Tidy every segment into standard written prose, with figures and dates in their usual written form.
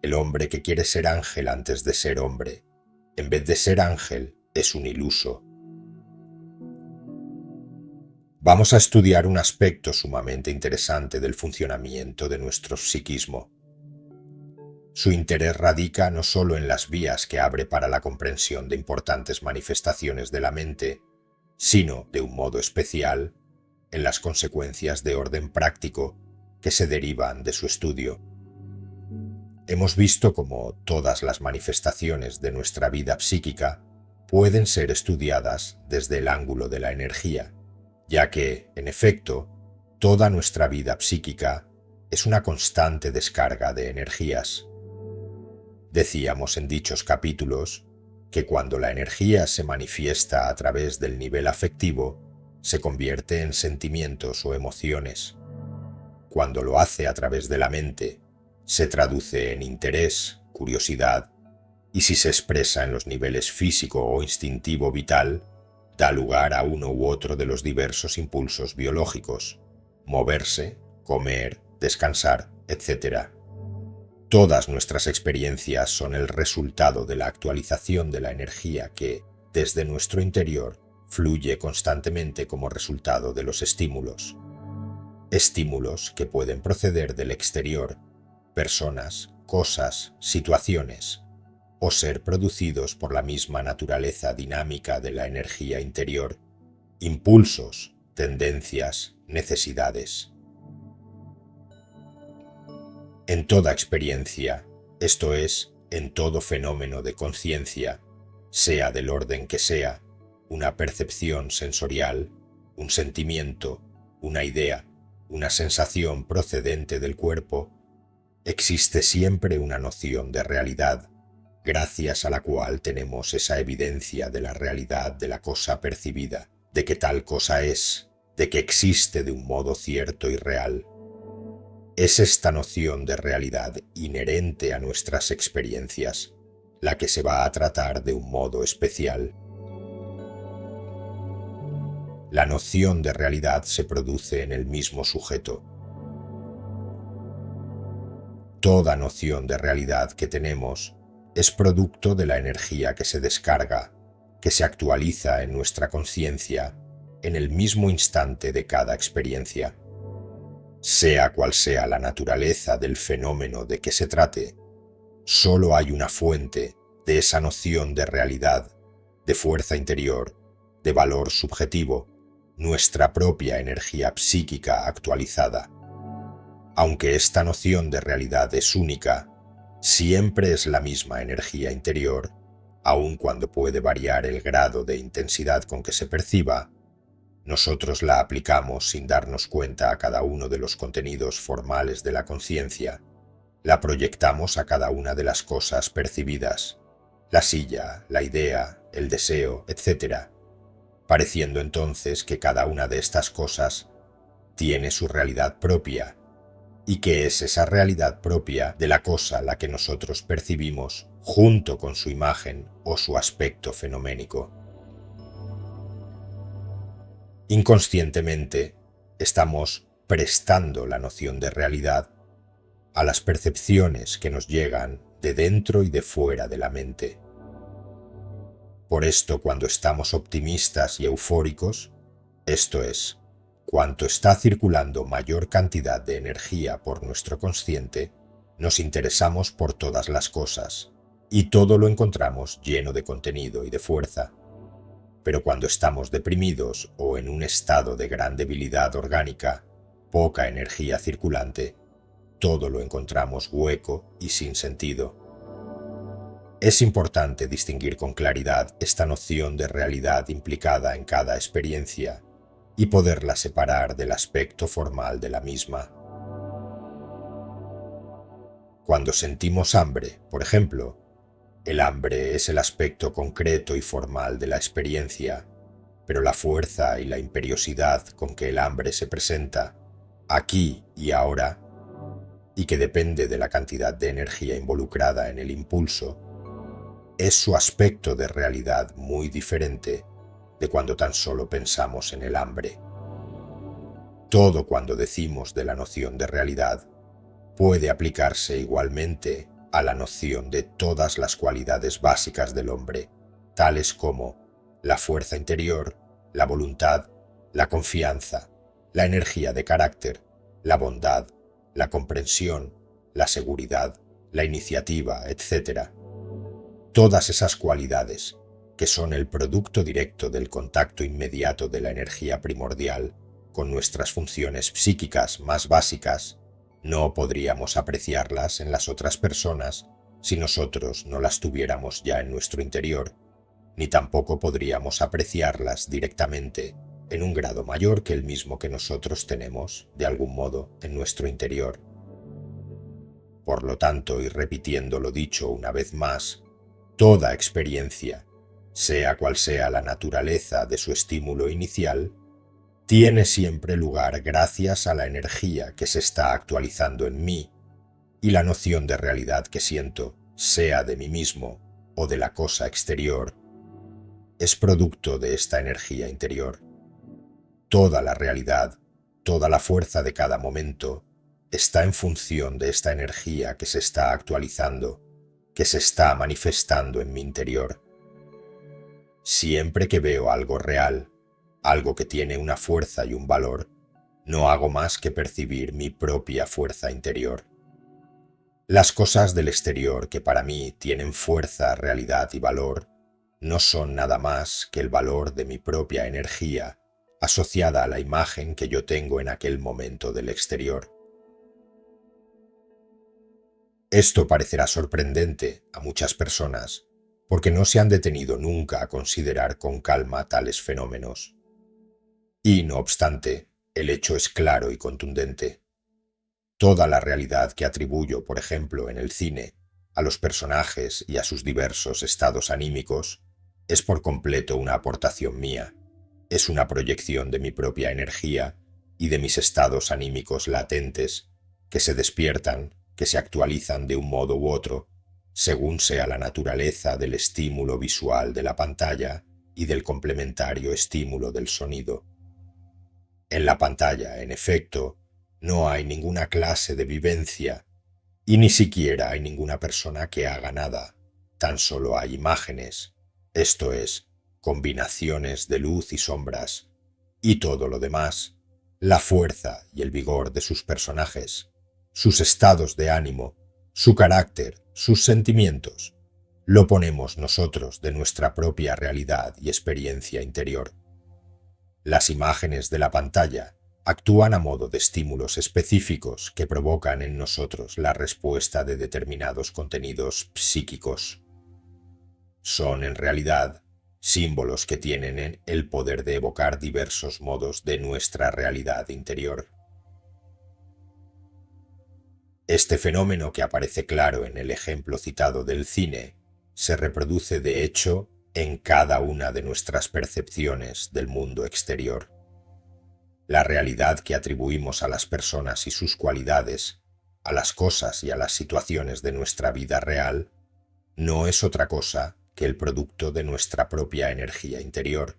El hombre que quiere ser ángel antes de ser hombre, en vez de ser ángel, es un iluso. Vamos a estudiar un aspecto sumamente interesante del funcionamiento de nuestro psiquismo. Su interés radica no solo en las vías que abre para la comprensión de importantes manifestaciones de la mente, sino, de un modo especial, en las consecuencias de orden práctico que se derivan de su estudio. Hemos visto cómo todas las manifestaciones de nuestra vida psíquica pueden ser estudiadas desde el ángulo de la energía, ya que, en efecto, toda nuestra vida psíquica es una constante descarga de energías. Decíamos en dichos capítulos que cuando la energía se manifiesta a través del nivel afectivo, se convierte en sentimientos o emociones. Cuando lo hace a través de la mente, se traduce en interés, curiosidad, y si se expresa en los niveles físico o instintivo vital, da lugar a uno u otro de los diversos impulsos biológicos: moverse, comer, descansar, etc. Todas nuestras experiencias son el resultado de la actualización de la energía que, desde nuestro interior, fluye constantemente como resultado de los estímulos. Estímulos que pueden proceder del exterior, personas, cosas, situaciones, o ser producidos por la misma naturaleza dinámica de la energía interior, impulsos, tendencias, necesidades. En toda experiencia, esto es, en todo fenómeno de conciencia, sea del orden que sea, una percepción sensorial, un sentimiento, una idea, una sensación procedente del cuerpo, existe siempre una noción de realidad, gracias a la cual tenemos esa evidencia de la realidad de la cosa percibida, de que tal cosa es, de que existe de un modo cierto y real. Es esta noción de realidad inherente a nuestras experiencias la que se va a tratar de un modo especial. La noción de realidad se produce en el mismo sujeto. Toda noción de realidad que tenemos es producto de la energía que se descarga, que se actualiza en nuestra conciencia en el mismo instante de cada experiencia. Sea cual sea la naturaleza del fenómeno de que se trate, solo hay una fuente de esa noción de realidad, de fuerza interior, de valor subjetivo, nuestra propia energía psíquica actualizada. Aunque esta noción de realidad es única, siempre es la misma energía interior, aun cuando puede variar el grado de intensidad con que se perciba. Nosotros la aplicamos sin darnos cuenta a cada uno de los contenidos formales de la conciencia. La proyectamos a cada una de las cosas percibidas, la silla, la idea, el deseo, etc., pareciendo entonces que cada una de estas cosas tiene su realidad propia, y que es esa realidad propia de la cosa la que nosotros percibimos junto con su imagen o su aspecto fenoménico. Inconscientemente, estamos prestando la noción de realidad a las percepciones que nos llegan de dentro y de fuera de la mente. Por esto, cuando estamos optimistas y eufóricos, esto es, cuanto está circulando mayor cantidad de energía por nuestro consciente, nos interesamos por todas las cosas, y todo lo encontramos lleno de contenido y de fuerza. Pero cuando estamos deprimidos o en un estado de gran debilidad orgánica, poca energía circulante, todo lo encontramos hueco y sin sentido. Es importante distinguir con claridad esta noción de realidad implicada en cada experiencia y poderla separar del aspecto formal de la misma. Cuando sentimos hambre, por ejemplo, el hambre es el aspecto concreto y formal de la experiencia, pero la fuerza y la imperiosidad con que el hambre se presenta, aquí y ahora, y que depende de la cantidad de energía involucrada en el impulso, es su aspecto de realidad muy diferente de cuando tan solo pensamos en el hambre. Todo cuando decimos de la noción de realidad puede aplicarse igualmente a la noción de todas las cualidades básicas del hombre, tales como la fuerza interior, la voluntad, la confianza, la energía de carácter, la bondad, la comprensión, la seguridad, la iniciativa, etc. Todas esas cualidades, que son el producto directo del contacto inmediato de la energía primordial con nuestras funciones psíquicas más básicas, no podríamos apreciarlas en las otras personas si nosotros no las tuviéramos ya en nuestro interior, ni tampoco podríamos apreciarlas directamente en un grado mayor que el mismo que nosotros tenemos, de algún modo, en nuestro interior. Por lo tanto, y repitiendo lo dicho una vez más, toda experiencia, sea cual sea la naturaleza de su estímulo inicial, tiene siempre lugar gracias a la energía que se está actualizando en mí, y la noción de realidad que siento, sea de mí mismo o de la cosa exterior, es producto de esta energía interior. Toda la realidad, toda la fuerza de cada momento, está en función de esta energía que se está actualizando, que se está manifestando en mi interior. Siempre que veo algo real, algo que tiene una fuerza y un valor, no hago más que percibir mi propia fuerza interior. Las cosas del exterior que para mí tienen fuerza, realidad y valor, no son nada más que el valor de mi propia energía asociada a la imagen que yo tengo en aquel momento del exterior. Esto parecerá sorprendente a muchas personas porque no se han detenido nunca a considerar con calma tales fenómenos. Y, no obstante, el hecho es claro y contundente. Toda la realidad que atribuyo, por ejemplo, en el cine, a los personajes y a sus diversos estados anímicos, es por completo una aportación mía, es una proyección de mi propia energía y de mis estados anímicos latentes, que se despiertan, que se actualizan de un modo u otro, según sea la naturaleza del estímulo visual de la pantalla y del complementario estímulo del sonido. En la pantalla, en efecto, no hay ninguna clase de vivencia y ni siquiera hay ninguna persona que haga nada, tan solo hay imágenes, esto es, combinaciones de luz y sombras, y todo lo demás, la fuerza y el vigor de sus personajes, sus estados de ánimo, su carácter, sus sentimientos, lo ponemos nosotros de nuestra propia realidad y experiencia interior. Las imágenes de la pantalla actúan a modo de estímulos específicos que provocan en nosotros la respuesta de determinados contenidos psíquicos. Son, en realidad, símbolos que tienen el poder de evocar diversos modos de nuestra realidad interior. Este fenómeno, que aparece claro en el ejemplo citado del cine, se reproduce de hecho en cada una de nuestras percepciones del mundo exterior. La realidad que atribuimos a las personas y sus cualidades, a las cosas y a las situaciones de nuestra vida real, no es otra cosa que el producto de nuestra propia energía interior,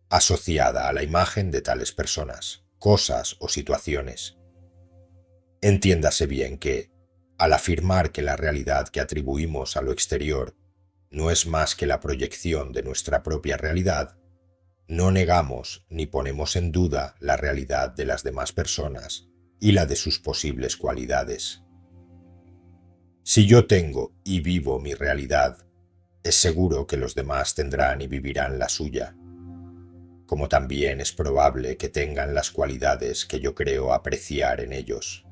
asociada a la imagen de tales personas, cosas o situaciones. Entiéndase bien que, al afirmar que la realidad que atribuimos a lo exterior no es más que la proyección de nuestra propia realidad, no negamos ni ponemos en duda la realidad de las demás personas y la de sus posibles cualidades. Si yo tengo y vivo mi realidad, es seguro que los demás tendrán y vivirán la suya, como también es probable que tengan las cualidades que yo creo apreciar en ellos.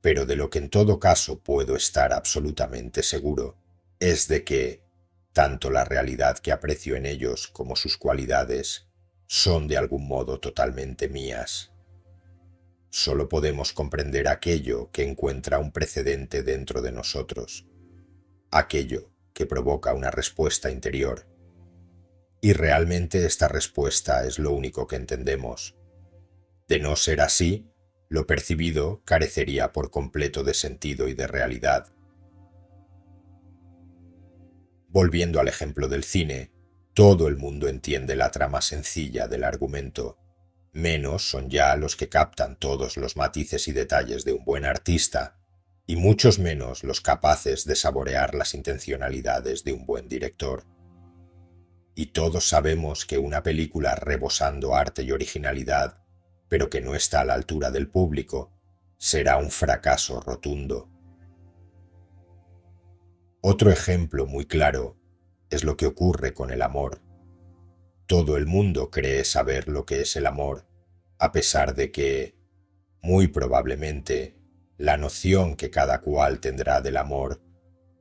Pero de lo que en todo caso puedo estar absolutamente seguro es de que tanto la realidad que aprecio en ellos como sus cualidades son de algún modo totalmente mías. Solo podemos comprender aquello que encuentra un precedente dentro de nosotros, aquello que provoca una respuesta interior. Y realmente esta respuesta es lo único que entendemos. De no ser así, lo percibido carecería por completo de sentido y de realidad. Volviendo al ejemplo del cine, todo el mundo entiende la trama sencilla del argumento. Menos son ya los que captan todos los matices y detalles de un buen artista, y muchos menos los capaces de saborear las intencionalidades de un buen director. Y todos sabemos que una película rebosando arte y originalidad, pero que no está a la altura del público, será un fracaso rotundo. Otro ejemplo muy claro es lo que ocurre con el amor. Todo el mundo cree saber lo que es el amor, a pesar de que, muy probablemente, la noción que cada cual tendrá del amor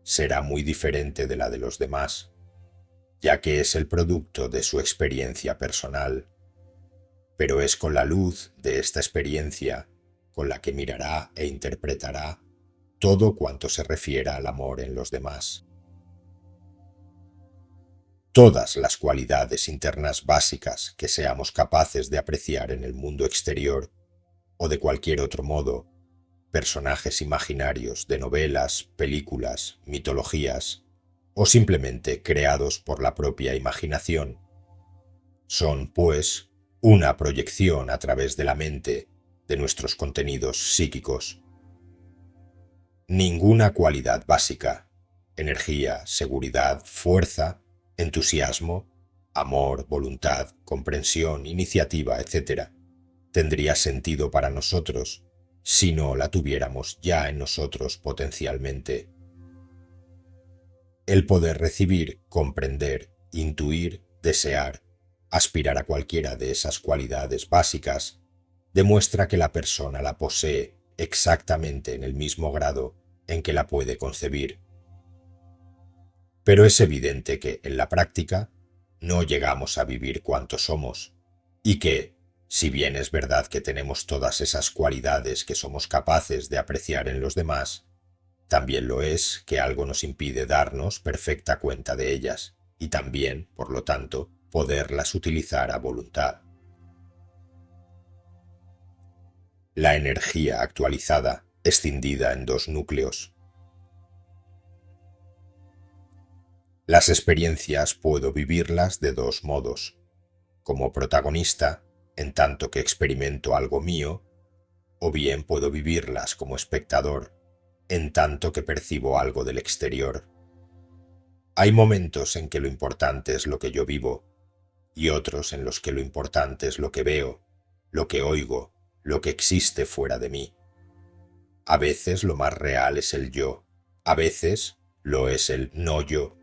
será muy diferente de la de los demás, ya que es el producto de su experiencia personal. Pero es con la luz de esta experiencia con la que mirará e interpretará todo cuanto se refiera al amor en los demás. Todas las cualidades internas básicas que seamos capaces de apreciar en el mundo exterior o de cualquier otro modo, personajes imaginarios de novelas, películas, mitologías o simplemente creados por la propia imaginación, son, pues, una proyección a través de la mente de nuestros contenidos psíquicos. Ninguna cualidad básica, energía, seguridad, fuerza, entusiasmo, amor, voluntad, comprensión, iniciativa, etc., tendría sentido para nosotros si no la tuviéramos ya en nosotros potencialmente. El poder recibir, comprender, intuir, desear, aspirar a cualquiera de esas cualidades básicas, demuestra que la persona la posee exactamente en el mismo grado en que la puede concebir. Pero es evidente que, en la práctica, no llegamos a vivir cuanto somos, y que, si bien es verdad que tenemos todas esas cualidades que somos capaces de apreciar en los demás, también lo es que algo nos impide darnos perfecta cuenta de ellas, y también, por lo tanto, poderlas utilizar a voluntad. La energía actualizada, escindida en dos núcleos. Las experiencias puedo vivirlas de dos modos: como protagonista, en tanto que experimento algo mío, o bien puedo vivirlas como espectador, en tanto que percibo algo del exterior. Hay momentos en que lo importante es lo que yo vivo, y otros en los que lo importante es lo que veo, lo que oigo, lo que existe fuera de mí. A veces lo más real es el yo, a veces lo es el no yo.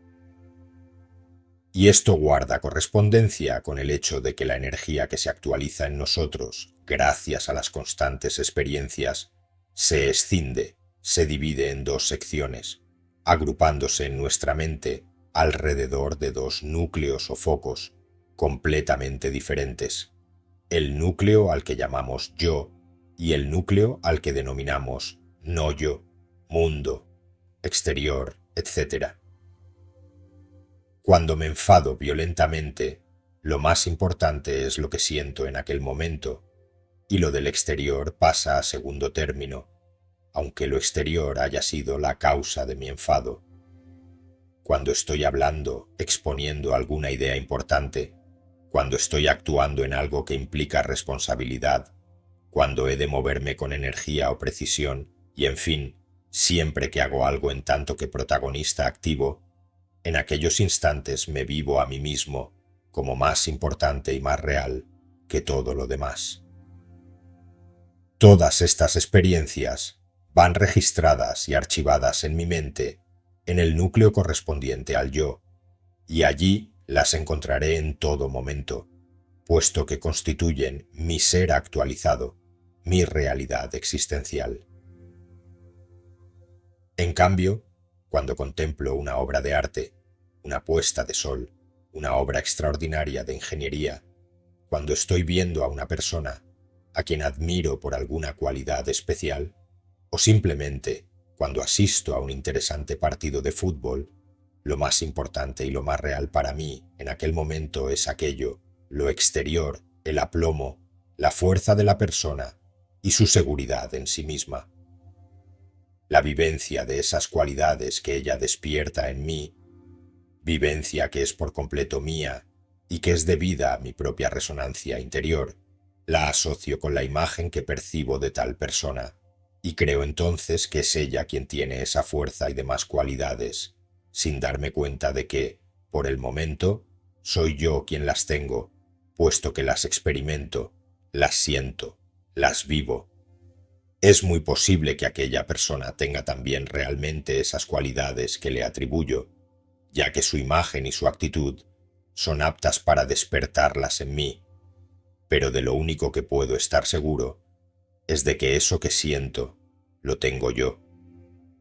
Y esto guarda correspondencia con el hecho de que la energía que se actualiza en nosotros, gracias a las constantes experiencias, se escinde, se divide en dos secciones, agrupándose en nuestra mente alrededor de dos núcleos o focos completamente diferentes: el núcleo al que llamamos yo y el núcleo al que denominamos no yo, mundo, exterior, etc. Cuando me enfado violentamente, lo más importante es lo que siento en aquel momento, y lo del exterior pasa a segundo término, aunque lo exterior haya sido la causa de mi enfado. Cuando estoy hablando, exponiendo alguna idea importante, cuando estoy actuando en algo que implica responsabilidad, cuando he de moverme con energía o precisión, y en fin, siempre que hago algo en tanto que protagonista activo, en aquellos instantes me vivo a mí mismo como más importante y más real que todo lo demás. Todas estas experiencias van registradas y archivadas en mi mente en el núcleo correspondiente al yo, y allí las encontraré en todo momento, puesto que constituyen mi ser actualizado, mi realidad existencial. En cambio, cuando contemplo una obra de arte, una puesta de sol, una obra extraordinaria de ingeniería, cuando estoy viendo a una persona a quien admiro por alguna cualidad especial, o simplemente cuando asisto a un interesante partido de fútbol, lo más importante y lo más real para mí en aquel momento es aquello, lo exterior, el aplomo, la fuerza de la persona y su seguridad en sí misma. La vivencia de esas cualidades que ella despierta en mí, vivencia que es por completo mía y que es debida a mi propia resonancia interior, la asocio con la imagen que percibo de tal persona, y creo entonces que es ella quien tiene esa fuerza y demás cualidades, sin darme cuenta de que, por el momento, soy yo quien las tengo, puesto que las experimento, las siento, las vivo. Es muy posible que aquella persona tenga también realmente esas cualidades que le atribuyo, ya que su imagen y su actitud son aptas para despertarlas en mí, pero de lo único que puedo estar seguro es de que eso que siento lo tengo yo,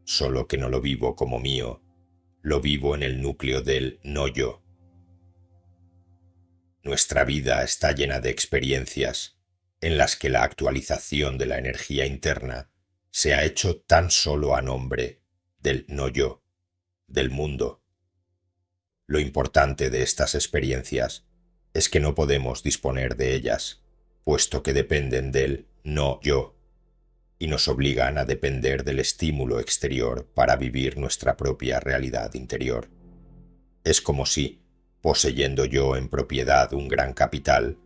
solo que no lo vivo como mío, lo vivo en el núcleo del no yo. Nuestra vida está llena de experiencias en las que la actualización de la energía interna se ha hecho tan solo a nombre del no yo, del mundo. Lo importante de estas experiencias es que no podemos disponer de ellas, puesto que dependen del no yo, y nos obligan a depender del estímulo exterior para vivir nuestra propia realidad interior. Es como si, poseyendo yo en propiedad un gran capital,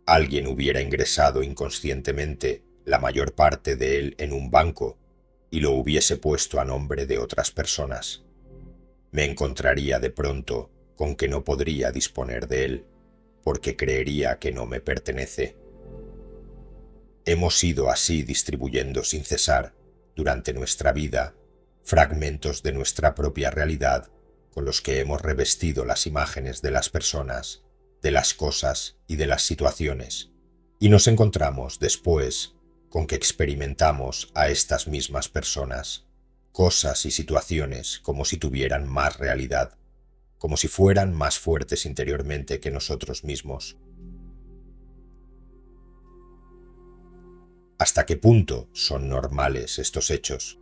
alguien hubiera ingresado inconscientemente la mayor parte de él en un banco y lo hubiese puesto a nombre de otras personas. Me encontraría de pronto con que no podría disponer de él, porque creería que no me pertenece. Hemos ido así distribuyendo sin cesar, durante nuestra vida, fragmentos de nuestra propia realidad con los que hemos revestido las imágenes de las personas, de las cosas y de las situaciones, y nos encontramos después con que experimentamos a estas mismas personas, cosas y situaciones como si tuvieran más realidad, como si fueran más fuertes interiormente que nosotros mismos. ¿Hasta qué punto son normales estos hechos?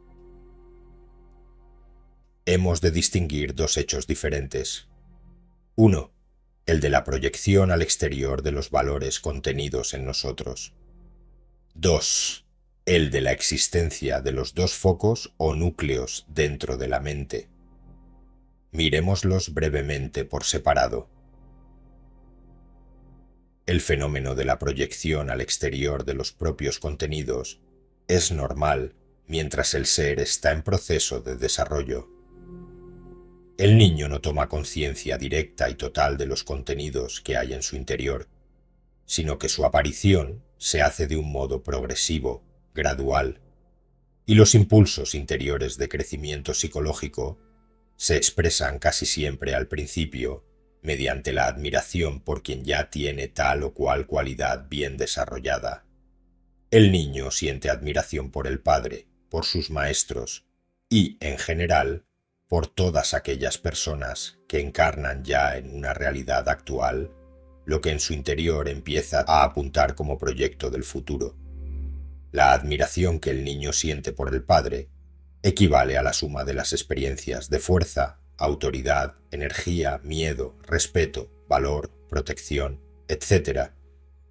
Hemos de distinguir dos hechos diferentes. Uno, el de la proyección al exterior de los valores contenidos en nosotros. 2. El de la existencia de los dos focos o núcleos dentro de la mente. Miremoslos brevemente por separado. El fenómeno de la proyección al exterior de los propios contenidos es normal mientras el ser está en proceso de desarrollo. El niño no toma conciencia directa y total de los contenidos que hay en su interior, sino que su aparición se hace de un modo progresivo, gradual, y los impulsos interiores de crecimiento psicológico se expresan casi siempre al principio mediante la admiración por quien ya tiene tal o cual cualidad bien desarrollada. El niño siente admiración por el padre, por sus maestros y, en general, por todas aquellas personas que encarnan ya en una realidad actual lo que en su interior empieza a apuntar como proyecto del futuro. La admiración que el niño siente por el padre equivale a la suma de las experiencias de fuerza, autoridad, energía, miedo, respeto, valor, protección, etc.,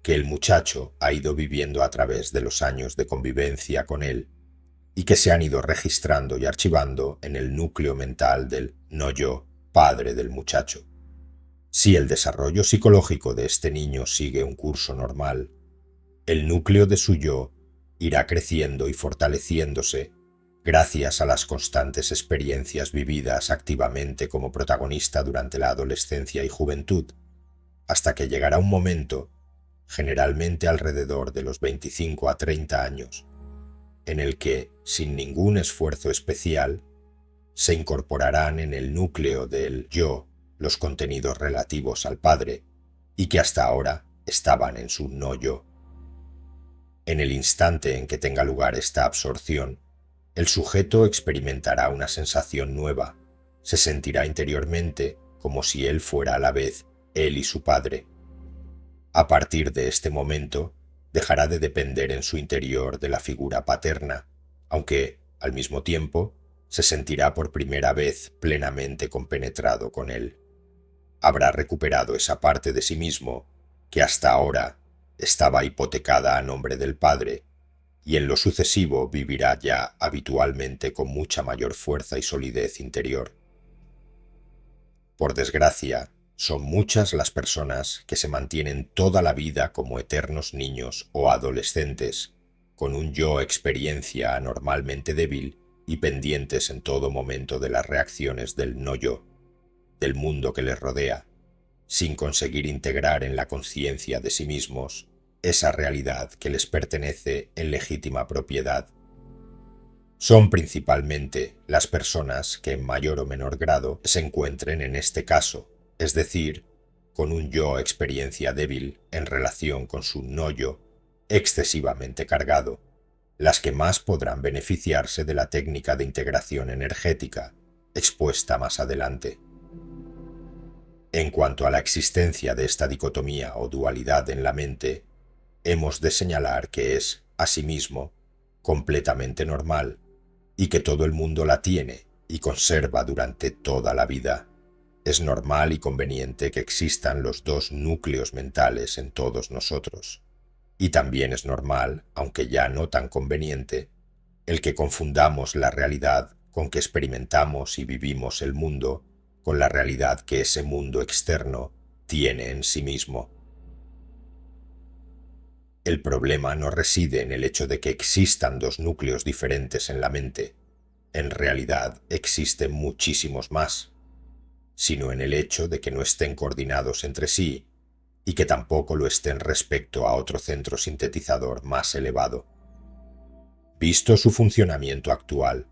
que el muchacho ha ido viviendo a través de los años de convivencia con él y que se han ido registrando y archivando en el núcleo mental del no yo, padre del muchacho. Si el desarrollo psicológico de este niño sigue un curso normal, el núcleo de su yo irá creciendo y fortaleciéndose gracias a las constantes experiencias vividas activamente como protagonista durante la adolescencia y juventud, hasta que llegará un momento, generalmente alrededor de los 25 a 30 años, en el que, sin ningún esfuerzo especial, se incorporarán en el núcleo del yo los contenidos relativos al padre y que hasta ahora estaban en su no yo. En el instante en que tenga lugar esta absorción, el sujeto experimentará una sensación nueva, se sentirá interiormente como si él fuera a la vez él y su padre. A partir de este momento, dejará de depender en su interior de la figura paterna, aunque, al mismo tiempo, se sentirá por primera vez plenamente compenetrado con él. Habrá recuperado esa parte de sí mismo que hasta ahora estaba hipotecada a nombre del padre, y en lo sucesivo vivirá ya habitualmente con mucha mayor fuerza y solidez interior. Por desgracia, son muchas las personas que se mantienen toda la vida como eternos niños o adolescentes, con un yo experiencia anormalmente débil y pendientes en todo momento de las reacciones del no yo, del mundo que les rodea, sin conseguir integrar en la conciencia de sí mismos esa realidad que les pertenece en legítima propiedad. Son principalmente las personas que en mayor o menor grado se encuentren en este caso, es decir, con un yo experiencia débil en relación con su no yo excesivamente cargado, las que más podrán beneficiarse de la técnica de integración energética expuesta más adelante. En cuanto a la existencia de esta dicotomía o dualidad en la mente, hemos de señalar que es, asimismo, completamente normal y que todo el mundo la tiene y conserva durante toda la vida. Es normal y conveniente que existan los dos núcleos mentales en todos nosotros. Y también es normal, aunque ya no tan conveniente, el que confundamos la realidad con que experimentamos y vivimos el mundo con la realidad que ese mundo externo tiene en sí mismo. El problema no reside en el hecho de que existan dos núcleos diferentes en la mente, en realidad existen muchísimos más, sino en el hecho de que no estén coordinados entre sí y que tampoco lo estén respecto a otro centro sintetizador más elevado. Visto su funcionamiento actual,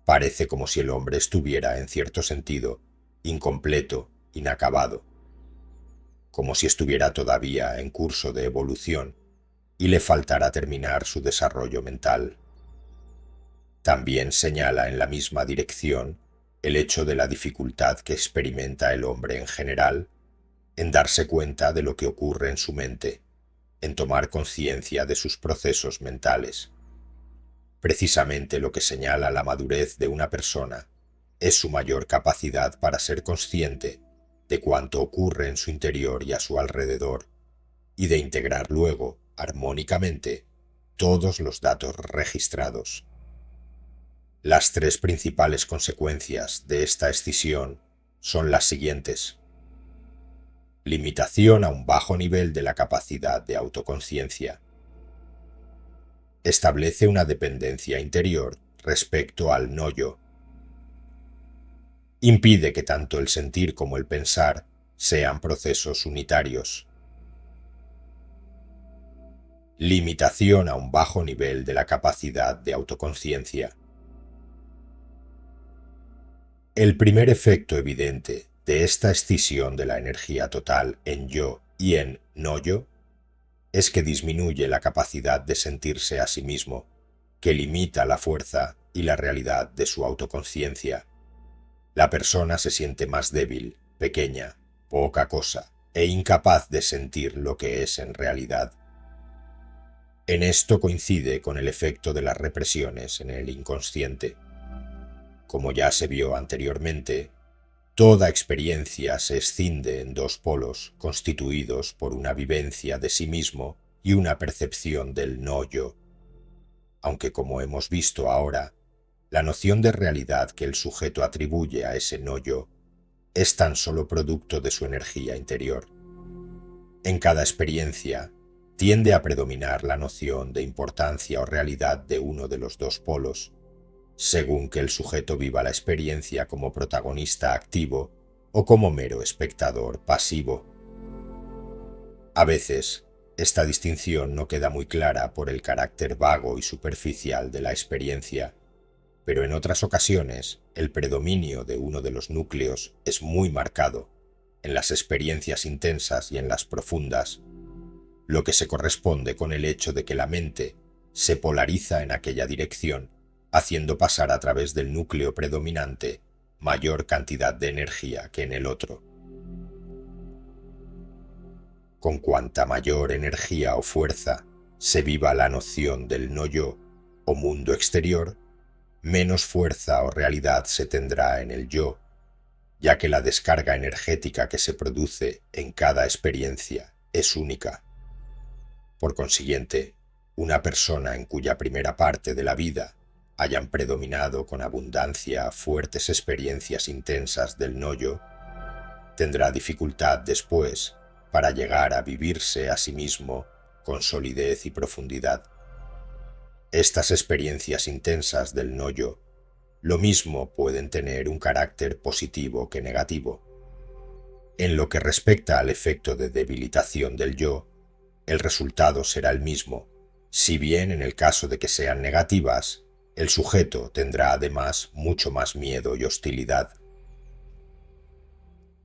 parece como si el hombre estuviera, en cierto sentido, incompleto, inacabado, como si estuviera todavía en curso de evolución y le faltara terminar su desarrollo mental. También señala en la misma dirección el hecho de la dificultad que experimenta el hombre en general en darse cuenta de lo que ocurre en su mente, en tomar conciencia de sus procesos mentales. Precisamente lo que señala la madurez de una persona es su mayor capacidad para ser consciente de cuanto ocurre en su interior y a su alrededor, y de integrar luego, armónicamente, todos los datos registrados. Las tres principales consecuencias de esta escisión son las siguientes. Limitación a un bajo nivel de la capacidad de autoconciencia. Establece una dependencia interior respecto al no yo. Impide que tanto el sentir como el pensar sean procesos unitarios. Limitación a un bajo nivel de la capacidad de autoconciencia. El primer efecto evidente de esta escisión de la energía total en yo y en no yo es que disminuye la capacidad de sentirse a sí mismo, que limita la fuerza y la realidad de su autoconciencia. La persona se siente más débil, pequeña, poca cosa, e incapaz de sentir lo que es en realidad. En esto coincide con el efecto de las represiones en el inconsciente. Como ya se vio anteriormente, toda experiencia se escinde en dos polos constituidos por una vivencia de sí mismo y una percepción del no yo. Aunque, como hemos visto ahora, la noción de realidad que el sujeto atribuye a ese no yo es tan solo producto de su energía interior. En cada experiencia tiende a predominar la noción de importancia o realidad de uno de los dos polos, según que el sujeto viva la experiencia como protagonista activo o como mero espectador pasivo. A veces, esta distinción no queda muy clara por el carácter vago y superficial de la experiencia, pero en otras ocasiones el predominio de uno de los núcleos es muy marcado, en las experiencias intensas y en las profundas, lo que se corresponde con el hecho de que la mente se polariza en aquella dirección, haciendo pasar a través del núcleo predominante mayor cantidad de energía que en el otro. Con cuanta mayor energía o fuerza se viva la noción del no yo o mundo exterior, menos fuerza o realidad se tendrá en el yo, ya que la descarga energética que se produce en cada experiencia es única. Por consiguiente, una persona en cuya primera parte de la vida hayan predominado con abundancia fuertes experiencias intensas del no yo, tendrá dificultad después para llegar a vivirse a sí mismo con solidez y profundidad. Estas experiencias intensas del no-yo lo mismo pueden tener un carácter positivo que negativo. En lo que respecta al efecto de debilitación del yo, el resultado será el mismo, si bien en el caso de que sean negativas, el sujeto tendrá además mucho más miedo y hostilidad.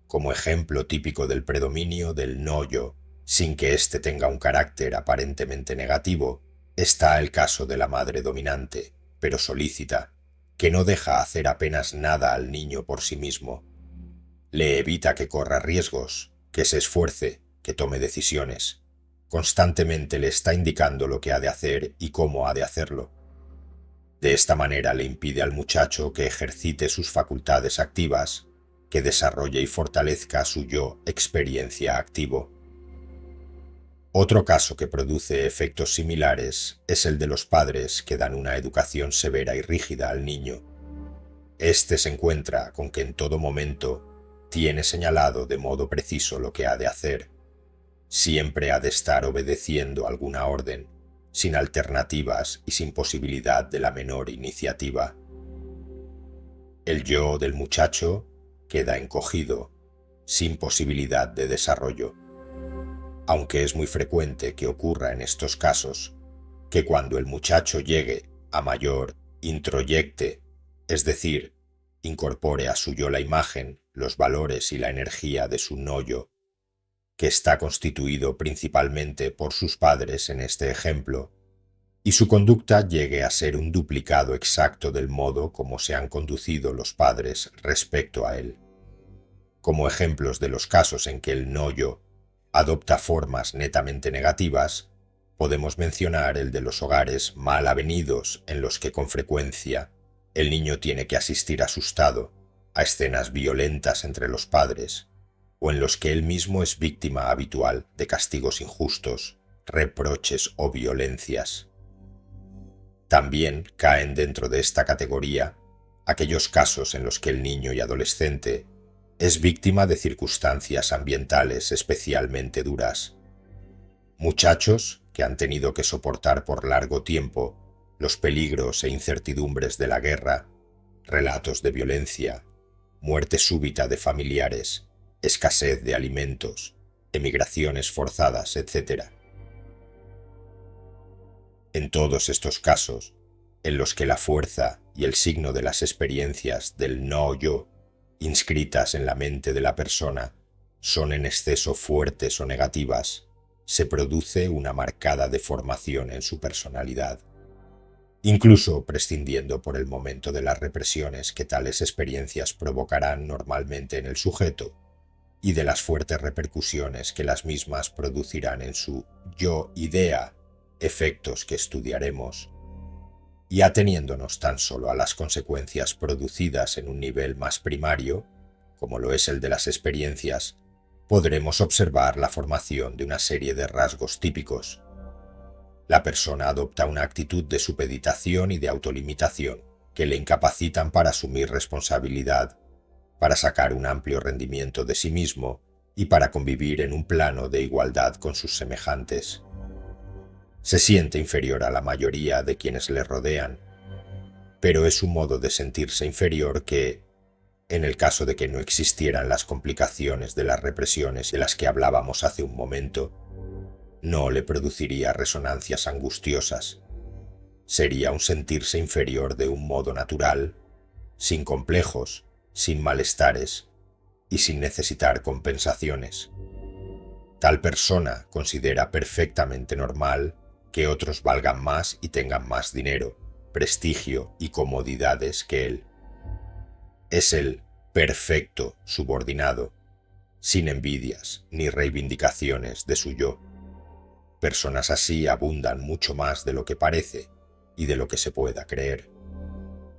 Como ejemplo típico del predominio del no-yo, sin que éste tenga un carácter aparentemente negativo, está el caso de la madre dominante, pero solícita, que no deja hacer apenas nada al niño por sí mismo. Le evita que corra riesgos, que se esfuerce, que tome decisiones. Constantemente le está indicando lo que ha de hacer y cómo ha de hacerlo. De esta manera le impide al muchacho que ejercite sus facultades activas, que desarrolle y fortalezca su yo experiencia activo. Otro caso que produce efectos similares es el de los padres que dan una educación severa y rígida al niño. Este se encuentra con que en todo momento tiene señalado de modo preciso lo que ha de hacer. Siempre ha de estar obedeciendo alguna orden, sin alternativas y sin posibilidad de la menor iniciativa. El yo del muchacho queda encogido, sin posibilidad de desarrollo. Aunque es muy frecuente que ocurra en estos casos, que cuando el muchacho llegue a mayor introyecte, es decir, incorpore a su yo la imagen, los valores y la energía de su no-yo, que está constituido principalmente por sus padres en este ejemplo, y su conducta llegue a ser un duplicado exacto del modo como se han conducido los padres respecto a él. Como ejemplos de los casos en que el no-yo adopta formas netamente negativas, podemos mencionar el de los hogares mal avenidos en los que con frecuencia el niño tiene que asistir asustado a escenas violentas entre los padres, o en los que él mismo es víctima habitual de castigos injustos, reproches o violencias. También caen dentro de esta categoría aquellos casos en los que el niño y adolescente es víctima de circunstancias ambientales especialmente duras. Muchachos que han tenido que soportar por largo tiempo los peligros e incertidumbres de la guerra, relatos de violencia, muerte súbita de familiares, escasez de alimentos, emigraciones forzadas, etc. En todos estos casos, en los que la fuerza y el signo de las experiencias del no-yo inscritas en la mente de la persona son en exceso fuertes o negativas, se produce una marcada deformación en su personalidad. Incluso prescindiendo por el momento de las represiones que tales experiencias provocarán normalmente en el sujeto y de las fuertes repercusiones que las mismas producirán en su yo-idea, efectos que estudiaremos, y ateniéndonos tan solo a las consecuencias producidas en un nivel más primario, como lo es el de las experiencias, podremos observar la formación de una serie de rasgos típicos. La persona adopta una actitud de supeditación y de autolimitación que le incapacitan para asumir responsabilidad, para sacar un amplio rendimiento de sí mismo y para convivir en un plano de igualdad con sus semejantes. Se siente inferior a la mayoría de quienes le rodean, pero es un modo de sentirse inferior que, en el caso de que no existieran las complicaciones de las represiones de las que hablábamos hace un momento, no le produciría resonancias angustiosas. Sería un sentirse inferior de un modo natural, sin complejos, sin malestares y sin necesitar compensaciones. Tal persona considera perfectamente normal que otros valgan más y tengan más dinero, prestigio y comodidades que él. Es el perfecto subordinado, sin envidias ni reivindicaciones de su yo. Personas así abundan mucho más de lo que parece y de lo que se pueda creer.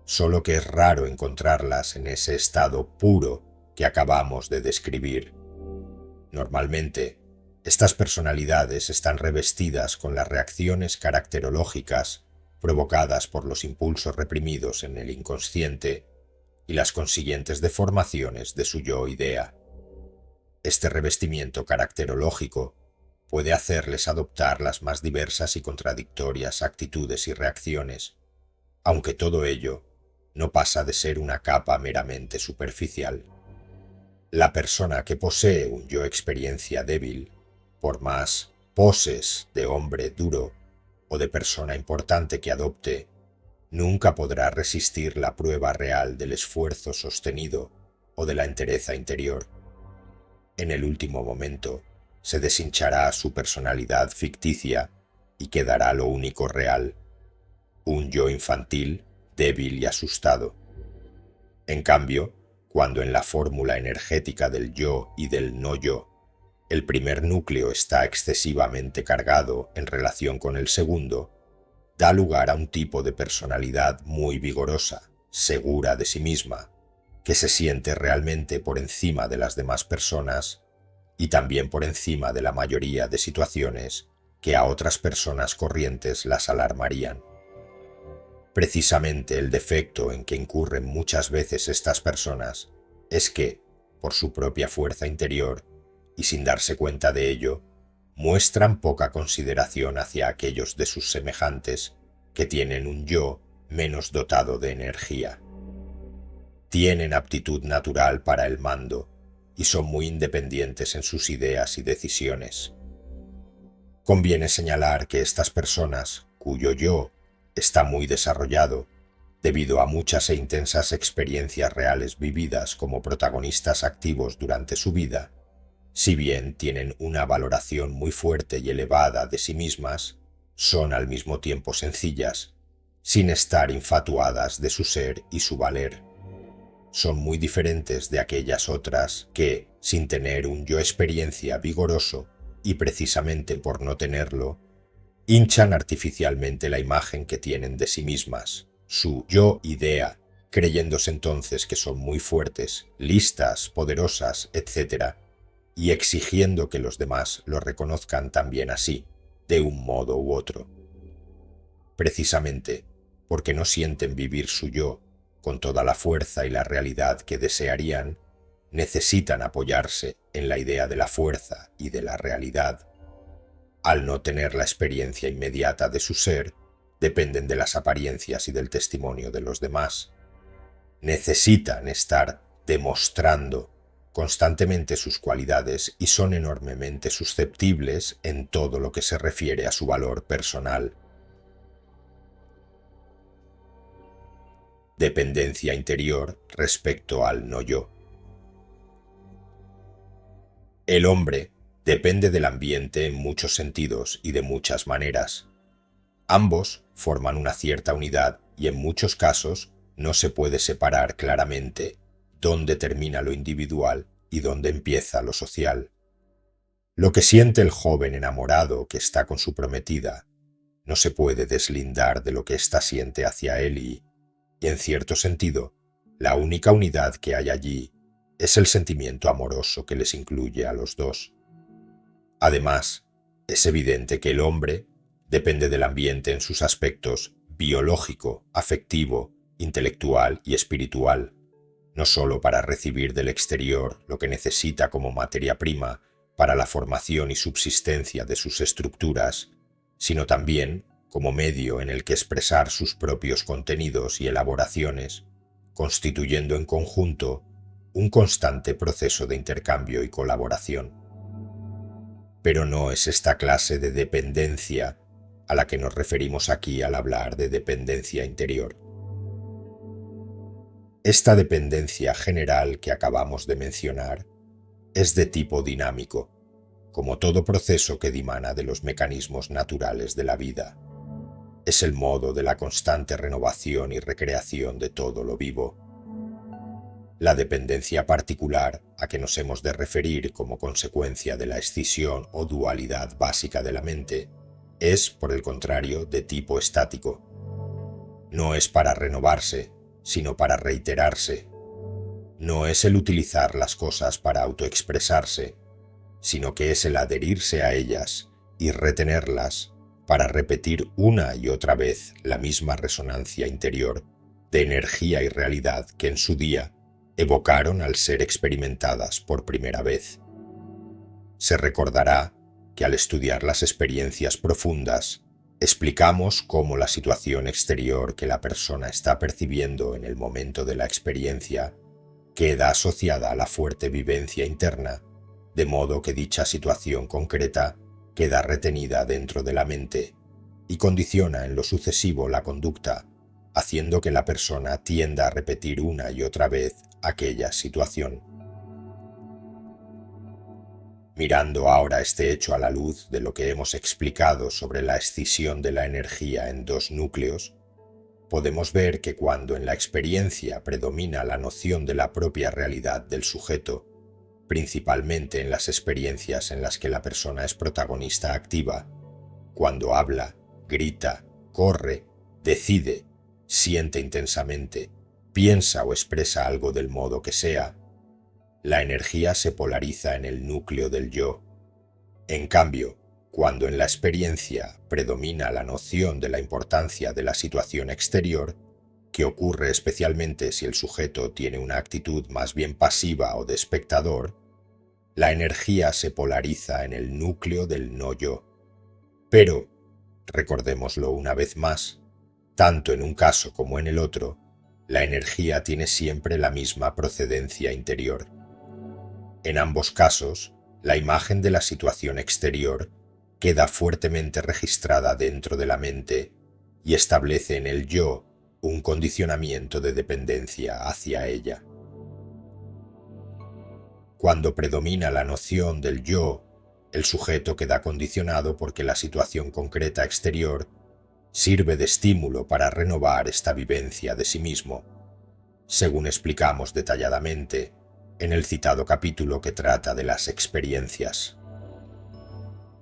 Solo que es raro encontrarlas en ese estado puro que acabamos de describir. Normalmente, estas personalidades están revestidas con las reacciones caracterológicas provocadas por los impulsos reprimidos en el inconsciente y las consiguientes deformaciones de su yo-idea. Este revestimiento caracterológico puede hacerles adoptar las más diversas y contradictorias actitudes y reacciones, aunque todo ello no pasa de ser una capa meramente superficial. La persona que posee un yo experiencia débil, por más poses de hombre duro o de persona importante que adopte, nunca podrá resistir la prueba real del esfuerzo sostenido o de la entereza interior. En el último momento, se deshinchará su personalidad ficticia y quedará lo único real, un yo infantil, débil y asustado. En cambio, cuando en la fórmula energética del yo y del no yo, el primer núcleo está excesivamente cargado en relación con el segundo, da lugar a un tipo de personalidad muy vigorosa, segura de sí misma, que se siente realmente por encima de las demás personas y también por encima de la mayoría de situaciones que a otras personas corrientes las alarmarían. Precisamente el defecto en que incurren muchas veces estas personas es que, por su propia fuerza interior, y sin darse cuenta de ello, muestran poca consideración hacia aquellos de sus semejantes que tienen un yo menos dotado de energía. Tienen aptitud natural para el mando y son muy independientes en sus ideas y decisiones. Conviene señalar que estas personas, cuyo yo está muy desarrollado, debido a muchas e intensas experiencias reales vividas como protagonistas activos durante su vida, si bien tienen una valoración muy fuerte y elevada de sí mismas, son al mismo tiempo sencillas, sin estar infatuadas de su ser y su valer. Son muy diferentes de aquellas otras que, sin tener un yo experiencia vigoroso, y precisamente por no tenerlo, hinchan artificialmente la imagen que tienen de sí mismas, su yo idea, creyéndose entonces que son muy fuertes, listas, poderosas, etc., y exigiendo que los demás lo reconozcan también así, de un modo u otro. Precisamente porque no sienten vivir su yo con toda la fuerza y la realidad que desearían, necesitan apoyarse en la idea de la fuerza y de la realidad. Al no tener la experiencia inmediata de su ser, dependen de las apariencias y del testimonio de los demás. Necesitan estar demostrando constantemente sus cualidades y son enormemente susceptibles en todo lo que se refiere a su valor personal. Dependencia interior respecto al no yo. El hombre depende del ambiente en muchos sentidos y de muchas maneras. Ambos forman una cierta unidad y en muchos casos no se puede separar claramente dónde termina lo individual y dónde empieza lo social. Lo que siente el joven enamorado que está con su prometida no se puede deslindar de lo que ésta siente hacia él y, en cierto sentido, la única unidad que hay allí es el sentimiento amoroso que les incluye a los dos. Además, es evidente que el hombre depende del ambiente en sus aspectos biológico, afectivo, intelectual y espiritual, no solo para recibir del exterior lo que necesita como materia prima para la formación y subsistencia de sus estructuras, sino también como medio en el que expresar sus propios contenidos y elaboraciones, constituyendo en conjunto un constante proceso de intercambio y colaboración. Pero no es esta clase de dependencia a la que nos referimos aquí al hablar de dependencia interior. Esta dependencia general que acabamos de mencionar es de tipo dinámico, como todo proceso que dimana de los mecanismos naturales de la vida. Es el modo de la constante renovación y recreación de todo lo vivo. La dependencia particular a que nos hemos de referir como consecuencia de la escisión o dualidad básica de la mente es, por el contrario, de tipo estático. No es para renovarse, sino para reiterarse. No es el utilizar las cosas para autoexpresarse, sino que es el adherirse a ellas y retenerlas para repetir una y otra vez la misma resonancia interior de energía y realidad que en su día evocaron al ser experimentadas por primera vez. Se recordará que al estudiar las experiencias profundas, explicamos cómo la situación exterior que la persona está percibiendo en el momento de la experiencia queda asociada a la fuerte vivencia interna, de modo que dicha situación concreta queda retenida dentro de la mente y condiciona en lo sucesivo la conducta, haciendo que la persona tienda a repetir una y otra vez aquella situación. Mirando ahora este hecho a la luz de lo que hemos explicado sobre la escisión de la energía en dos núcleos, podemos ver que cuando en la experiencia predomina la noción de la propia realidad del sujeto, principalmente en las experiencias en las que la persona es protagonista activa, cuando habla, grita, corre, decide, siente intensamente, piensa o expresa algo del modo que sea, la energía se polariza en el núcleo del yo. En cambio, cuando en la experiencia predomina la noción de la importancia de la situación exterior, que ocurre especialmente si el sujeto tiene una actitud más bien pasiva o de espectador, la energía se polariza en el núcleo del no yo. Pero, recordémoslo una vez más, tanto en un caso como en el otro, la energía tiene siempre la misma procedencia interior. En ambos casos, la imagen de la situación exterior queda fuertemente registrada dentro de la mente y establece en el yo un condicionamiento de dependencia hacia ella. Cuando predomina la noción del yo, el sujeto queda condicionado porque la situación concreta exterior sirve de estímulo para renovar esta vivencia de sí mismo, según explicamos detalladamente en el citado capítulo que trata de las experiencias.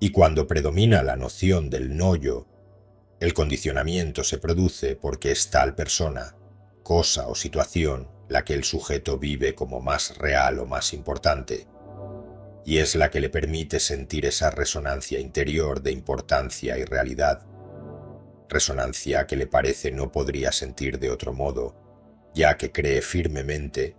Y cuando predomina la noción del no yo, el condicionamiento se produce porque es tal persona, cosa o situación la que el sujeto vive como más real o más importante, y es la que le permite sentir esa resonancia interior de importancia y realidad, resonancia que le parece no podría sentir de otro modo, ya que cree firmemente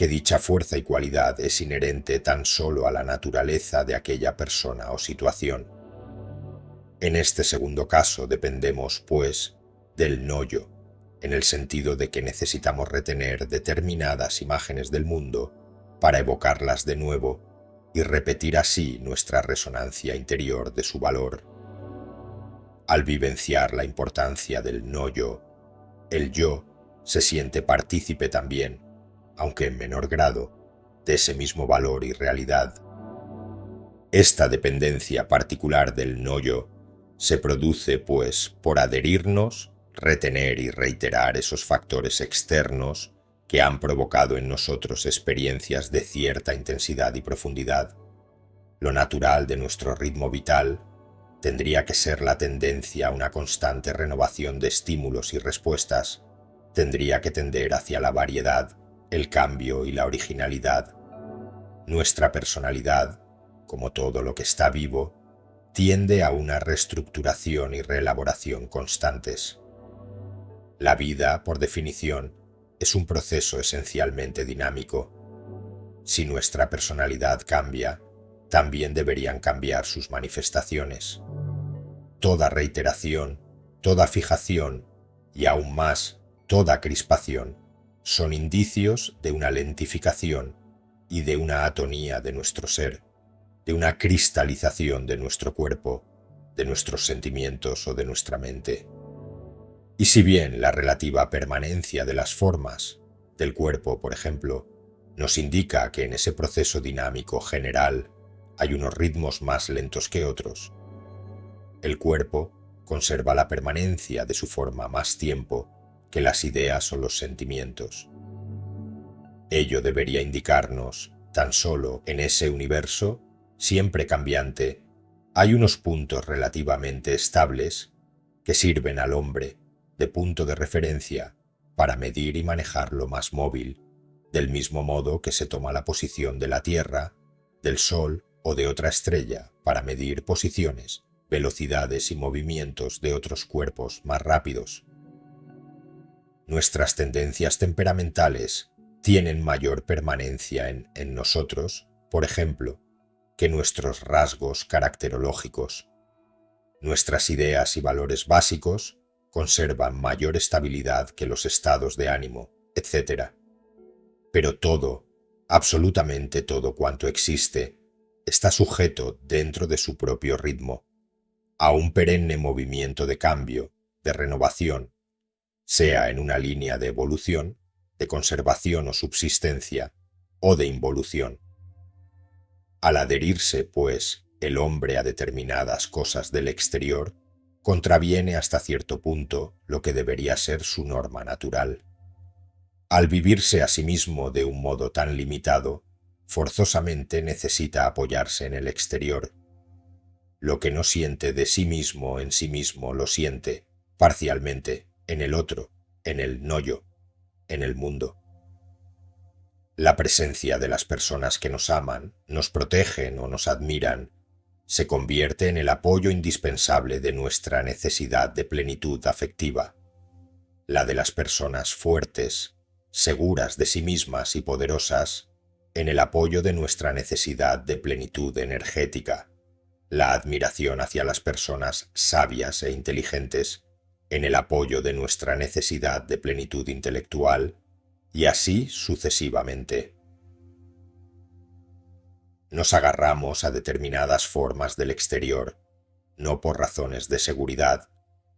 que dicha fuerza y cualidad es inherente tan solo a la naturaleza de aquella persona o situación. En este segundo caso dependemos, pues, del no yo, en el sentido de que necesitamos retener determinadas imágenes del mundo para evocarlas de nuevo y repetir así nuestra resonancia interior de su valor. Al vivenciar la importancia del no yo, el yo se siente partícipe también, aunque en menor grado, de ese mismo valor y realidad. Esta dependencia particular del no yo se produce, pues, por adherirnos, retener y reiterar esos factores externos que han provocado en nosotros experiencias de cierta intensidad y profundidad. Lo natural de nuestro ritmo vital tendría que ser la tendencia a una constante renovación de estímulos y respuestas, tendría que tender hacia la variedad, el cambio y la originalidad. Nuestra personalidad, como todo lo que está vivo, tiende a una reestructuración y reelaboración constantes. La vida, por definición, es un proceso esencialmente dinámico. Si nuestra personalidad cambia, también deberían cambiar sus manifestaciones. Toda reiteración, toda fijación y aún más, toda crispación son indicios de una lentificación y de una atonía de nuestro ser, de una cristalización de nuestro cuerpo, de nuestros sentimientos o de nuestra mente. Y si bien la relativa permanencia de las formas, del cuerpo, por ejemplo, nos indica que en ese proceso dinámico general hay unos ritmos más lentos que otros, el cuerpo conserva la permanencia de su forma más tiempo que las ideas o los sentimientos. Ello debería indicarnos, tan solo en ese universo, siempre cambiante, hay unos puntos relativamente estables que sirven al hombre de punto de referencia para medir y manejar lo más móvil, del mismo modo que se toma la posición de la Tierra, del Sol o de otra estrella para medir posiciones, velocidades y movimientos de otros cuerpos más rápidos. Nuestras tendencias temperamentales tienen mayor permanencia en nosotros, por ejemplo, que nuestros rasgos caracterológicos. Nuestras ideas y valores básicos conservan mayor estabilidad que los estados de ánimo, etc. Pero todo, absolutamente todo cuanto existe, está sujeto dentro de su propio ritmo, a un perenne movimiento de cambio, de renovación, sea en una línea de evolución, de conservación o subsistencia, o de involución. Al adherirse, pues, el hombre a determinadas cosas del exterior, contraviene hasta cierto punto lo que debería ser su norma natural. Al vivirse a sí mismo de un modo tan limitado, forzosamente necesita apoyarse en el exterior. Lo que no siente de sí mismo en sí mismo lo siente, parcialmente, en el otro, en el no-yo, en el mundo. La presencia de las personas que nos aman, nos protegen o nos admiran, se convierte en el apoyo indispensable de nuestra necesidad de plenitud afectiva, la de las personas fuertes, seguras de sí mismas y poderosas, en el apoyo de nuestra necesidad de plenitud energética, la admiración hacia las personas sabias e inteligentes, en el apoyo de nuestra necesidad de plenitud intelectual, y así sucesivamente. Nos agarramos a determinadas formas del exterior, no por razones de seguridad,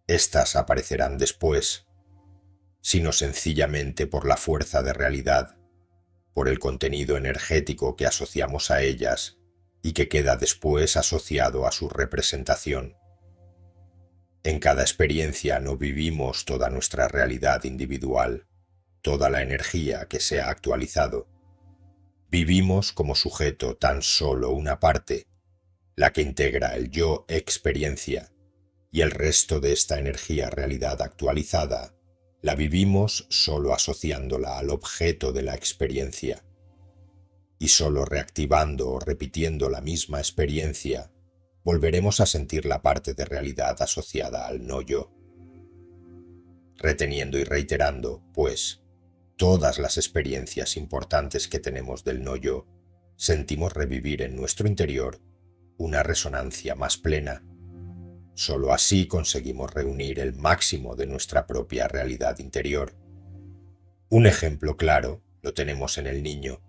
éstas aparecerán después, sino sencillamente por la fuerza de realidad, por el contenido energético que asociamos a ellas y que queda después asociado a su representación. En cada experiencia no vivimos toda nuestra realidad individual, toda la energía que se ha actualizado. Vivimos como sujeto tan solo una parte, la que integra el yo experiencia, y el resto de esta energía realidad actualizada la vivimos solo asociándola al objeto de la experiencia. Y solo reactivando o repitiendo la misma experiencia, volveremos a sentir la parte de realidad asociada al no-yo. Reteniendo y reiterando, pues, todas las experiencias importantes que tenemos del no-yo, sentimos revivir en nuestro interior una resonancia más plena. Solo así conseguimos reunir el máximo de nuestra propia realidad interior. Un ejemplo claro lo tenemos en el niño.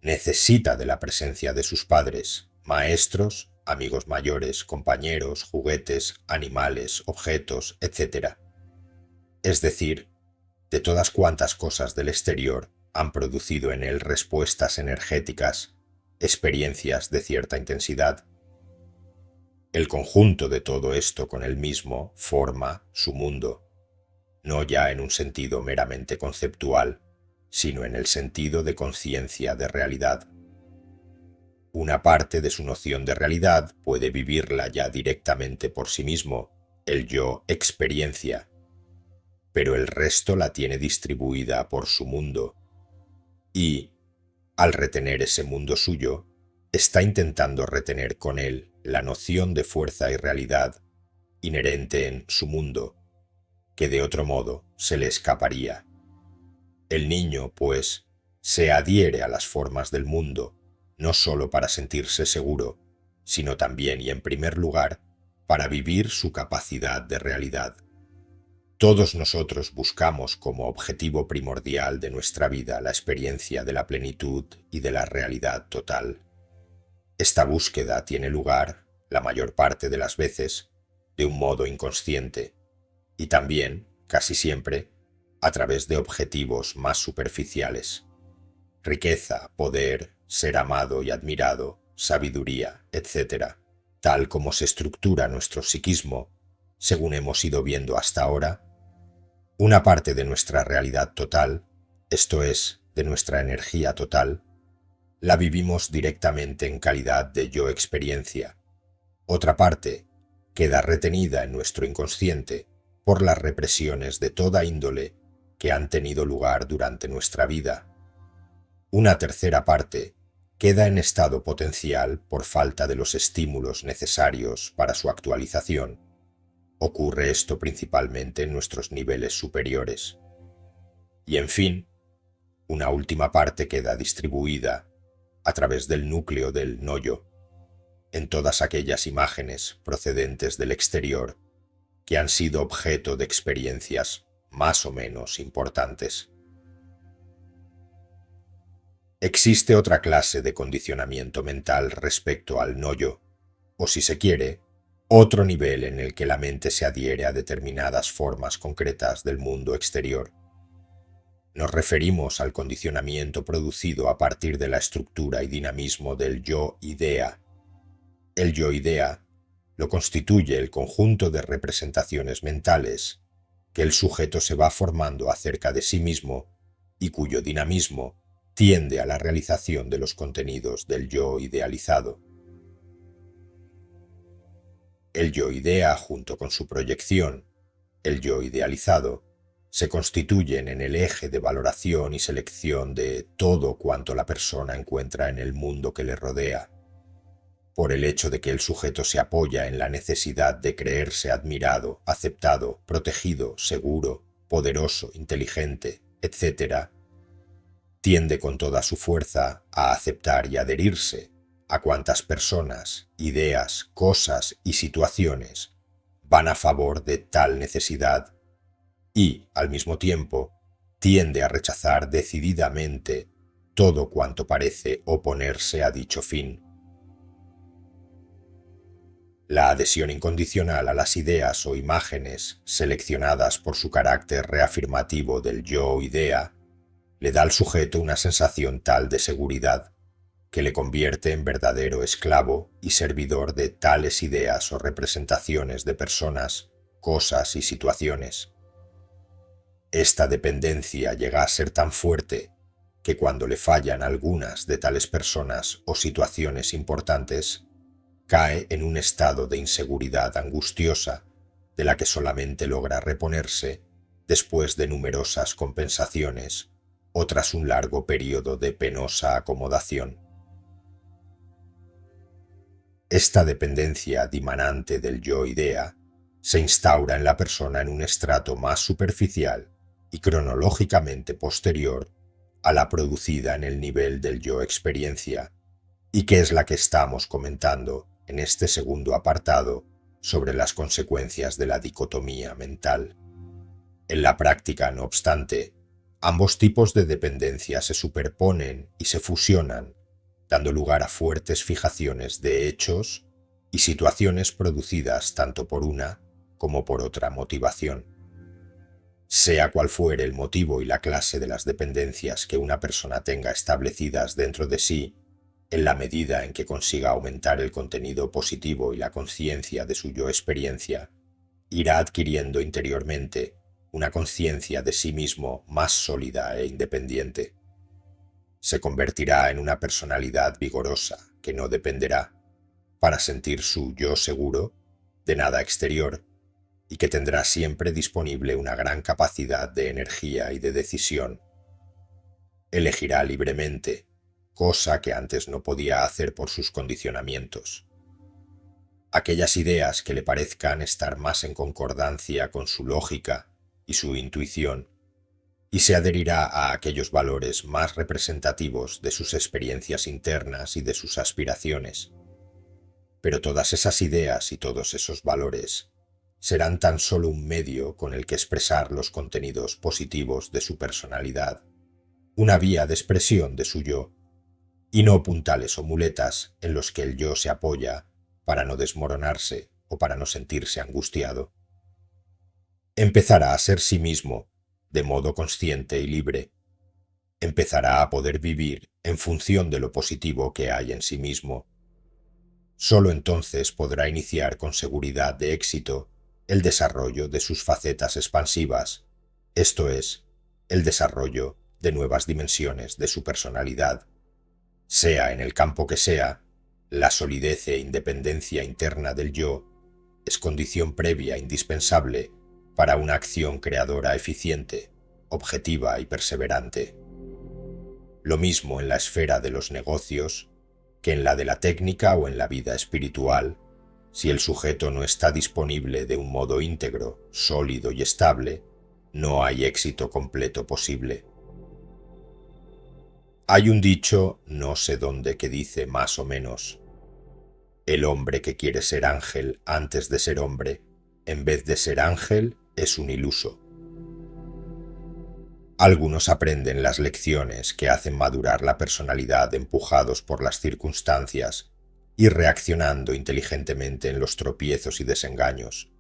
Necesita de la presencia de sus padres, maestros, amigos mayores, compañeros, juguetes, animales, objetos, etc. Es decir, de todas cuantas cosas del exterior han producido en él respuestas energéticas, experiencias de cierta intensidad. El conjunto de todo esto con él mismo forma su mundo, no ya en un sentido meramente conceptual, sino en el sentido de conciencia de realidad. Una parte de su noción de realidad puede vivirla ya directamente por sí mismo, el yo experiencia, pero el resto la tiene distribuida por su mundo y, al retener ese mundo suyo, está intentando retener con él la noción de fuerza y realidad inherente en su mundo, que de otro modo se le escaparía. El niño, pues, se adhiere a las formas del mundo, no solo para sentirse seguro, sino también y en primer lugar, para vivir su capacidad de realidad. Todos nosotros buscamos como objetivo primordial de nuestra vida la experiencia de la plenitud y de la realidad total. Esta búsqueda tiene lugar, la mayor parte de las veces, de un modo inconsciente, y también, casi siempre, a través de objetivos más superficiales. Riqueza, poder, ser amado y admirado, sabiduría, etc., tal como se estructura nuestro psiquismo, según hemos ido viendo hasta ahora, una parte de nuestra realidad total, esto es, de nuestra energía total, la vivimos directamente en calidad de yo experiencia. Otra parte queda retenida en nuestro inconsciente por las represiones de toda índole que han tenido lugar durante nuestra vida. Una tercera parte queda en estado potencial por falta de los estímulos necesarios para su actualización. Ocurre esto principalmente en nuestros niveles superiores. Y en fin, una última parte queda distribuida a través del núcleo del no-yo, en todas aquellas imágenes procedentes del exterior que han sido objeto de experiencias más o menos importantes. Existe otra clase de condicionamiento mental respecto al no-yo, o si se quiere, otro nivel en el que la mente se adhiere a determinadas formas concretas del mundo exterior. Nos referimos al condicionamiento producido a partir de la estructura y dinamismo del yo-idea. El yo-idea lo constituye el conjunto de representaciones mentales que el sujeto se va formando acerca de sí mismo y cuyo dinamismo tiende a la realización de los contenidos del yo idealizado. El yo-idea, junto con su proyección, el yo idealizado, se constituyen en el eje de valoración y selección de todo cuanto la persona encuentra en el mundo que le rodea. Por el hecho de que el sujeto se apoya en la necesidad de creerse admirado, aceptado, protegido, seguro, poderoso, inteligente, etc., tiende con toda su fuerza a aceptar y adherirse a cuantas personas, ideas, cosas y situaciones van a favor de tal necesidad y, al mismo tiempo, tiende a rechazar decididamente todo cuanto parece oponerse a dicho fin. La adhesión incondicional a las ideas o imágenes seleccionadas por su carácter reafirmativo del yo-idea le da al sujeto una sensación tal de seguridad que le convierte en verdadero esclavo y servidor de tales ideas o representaciones de personas, cosas y situaciones. Esta dependencia llega a ser tan fuerte que cuando le fallan algunas de tales personas o situaciones importantes, cae en un estado de inseguridad angustiosa de la que solamente logra reponerse después de numerosas compensaciones o tras un largo periodo de penosa acomodación. Esta dependencia dimanante del yo-idea se instaura en la persona en un estrato más superficial y cronológicamente posterior a la producida en el nivel del yo-experiencia, y que es la que estamos comentando en este segundo apartado sobre las consecuencias de la dicotomía mental. En la práctica, no obstante, ambos tipos de dependencia se superponen y se fusionan, dando lugar a fuertes fijaciones de hechos y situaciones producidas tanto por una como por otra motivación. Sea cual fuere el motivo y la clase de las dependencias que una persona tenga establecidas dentro de sí, en la medida en que consiga aumentar el contenido positivo y la conciencia de su yo-experiencia, irá adquiriendo interiormente una conciencia de sí mismo más sólida e independiente. Se convertirá en una personalidad vigorosa que no dependerá, para sentir su yo seguro, de nada exterior, y que tendrá siempre disponible una gran capacidad de energía y de decisión. Elegirá libremente, cosa que antes no podía hacer por sus condicionamientos. Aquellas ideas que le parezcan estar más en concordancia con su lógica y su intuición, y se adherirá a aquellos valores más representativos de sus experiencias internas y de sus aspiraciones. Pero todas esas ideas y todos esos valores serán tan solo un medio con el que expresar los contenidos positivos de su personalidad, una vía de expresión de su yo, y no puntales o muletas en los que el yo se apoya para no desmoronarse o para no sentirse angustiado. Empezará a ser sí mismo, de modo consciente y libre. Empezará a poder vivir en función de lo positivo que hay en sí mismo. Solo entonces podrá iniciar con seguridad de éxito el desarrollo de sus facetas expansivas, esto es, el desarrollo de nuevas dimensiones de su personalidad. Sea en el campo que sea, la solidez e independencia interna del yo es condición previa indispensable para una acción creadora eficiente, objetiva y perseverante. Lo mismo en la esfera de los negocios que en la de la técnica o en la vida espiritual, si el sujeto no está disponible de un modo íntegro, sólido y estable, no hay éxito completo posible. Hay un dicho, no sé dónde, que dice más o menos: El hombre que quiere ser ángel antes de ser hombre, en vez de ser ángel, es un iluso. Algunos aprenden las lecciones que hacen madurar la personalidad empujados por las circunstancias y reaccionando inteligentemente en los tropiezos y desengaños.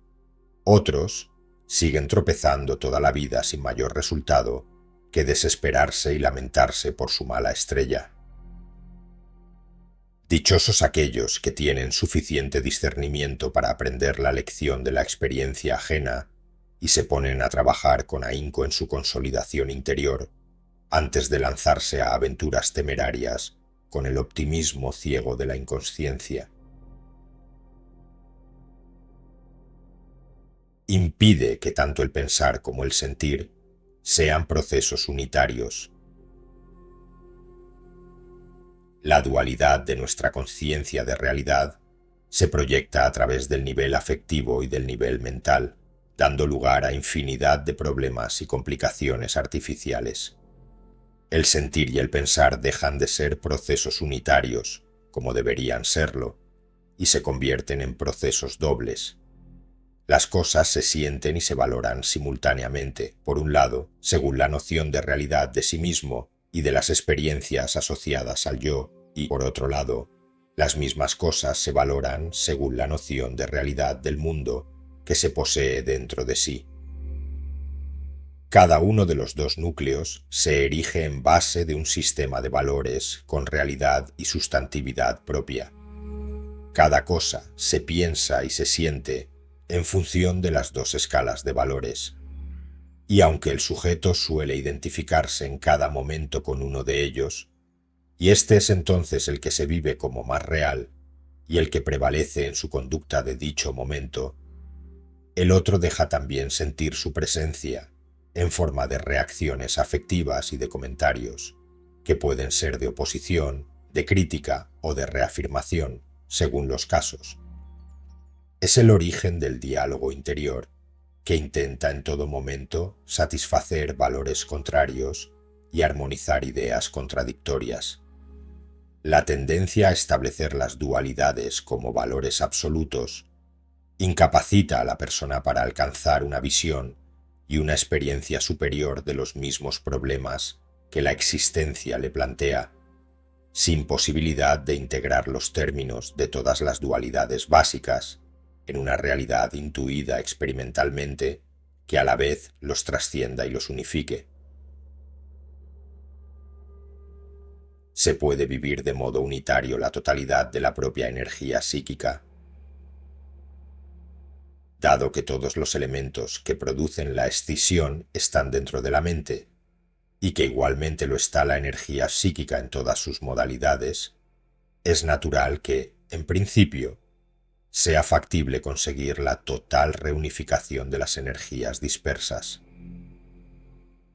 Otros siguen tropezando toda la vida sin mayor resultado que desesperarse y lamentarse por su mala estrella. Dichosos aquellos que tienen suficiente discernimiento para aprender la lección de la experiencia ajena y se ponen a trabajar con ahínco en su consolidación interior antes de lanzarse a aventuras temerarias con el optimismo ciego de la inconsciencia. Impide que tanto el pensar como el sentir sean procesos unitarios. La dualidad de nuestra conciencia de realidad se proyecta a través del nivel afectivo y del nivel mental, dando lugar a infinidad de problemas y complicaciones artificiales. El sentir y el pensar dejan de ser procesos unitarios, como deberían serlo, y se convierten en procesos dobles. Las cosas se sienten y se valoran simultáneamente, por un lado, según la noción de realidad de sí mismo y de las experiencias asociadas al yo, y, por otro lado, las mismas cosas se valoran según la noción de realidad del mundo que se posee dentro de sí. Cada uno de los dos núcleos se erige en base de un sistema de valores con realidad y sustantividad propia. Cada cosa se piensa y se siente en función de las dos escalas de valores. Y aunque el sujeto suele identificarse en cada momento con uno de ellos, y este es entonces el que se vive como más real y el que prevalece en su conducta de dicho momento, el otro deja también sentir su presencia en forma de reacciones afectivas y de comentarios, que pueden ser de oposición, de crítica o de reafirmación, según los casos. Es el origen del diálogo interior, que intenta en todo momento satisfacer valores contrarios y armonizar ideas contradictorias. La tendencia a establecer las dualidades como valores absolutos incapacita a la persona para alcanzar una visión y una experiencia superior de los mismos problemas que la existencia le plantea, sin posibilidad de integrar los términos de todas las dualidades básicas en una realidad intuida experimentalmente que a la vez los trascienda y los unifique. Se puede vivir de modo unitario la totalidad de la propia energía psíquica, dado que todos los elementos que producen la escisión están dentro de la mente, y que igualmente lo está la energía psíquica en todas sus modalidades, es natural que, en principio, sea factible conseguir la total reunificación de las energías dispersas.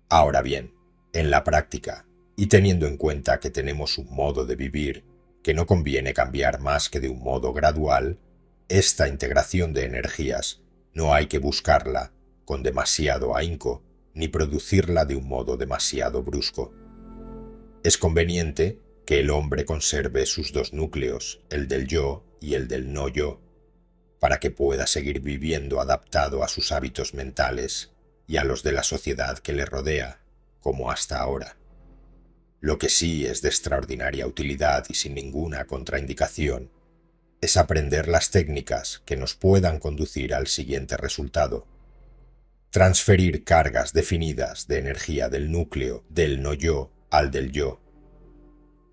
Ahora bien, en la práctica, y teniendo en cuenta que tenemos un modo de vivir que no conviene cambiar más que de un modo gradual, esta integración de energías no hay que buscarla con demasiado ahínco ni producirla de un modo demasiado brusco. Es conveniente que el hombre conserve sus dos núcleos, el del yo y el del no yo, para que pueda seguir viviendo adaptado a sus hábitos mentales y a los de la sociedad que le rodea, como hasta ahora. Lo que sí es de extraordinaria utilidad y sin ninguna contraindicación es aprender las técnicas que nos puedan conducir al siguiente resultado: transferir cargas definidas de energía del núcleo del no yo al del yo.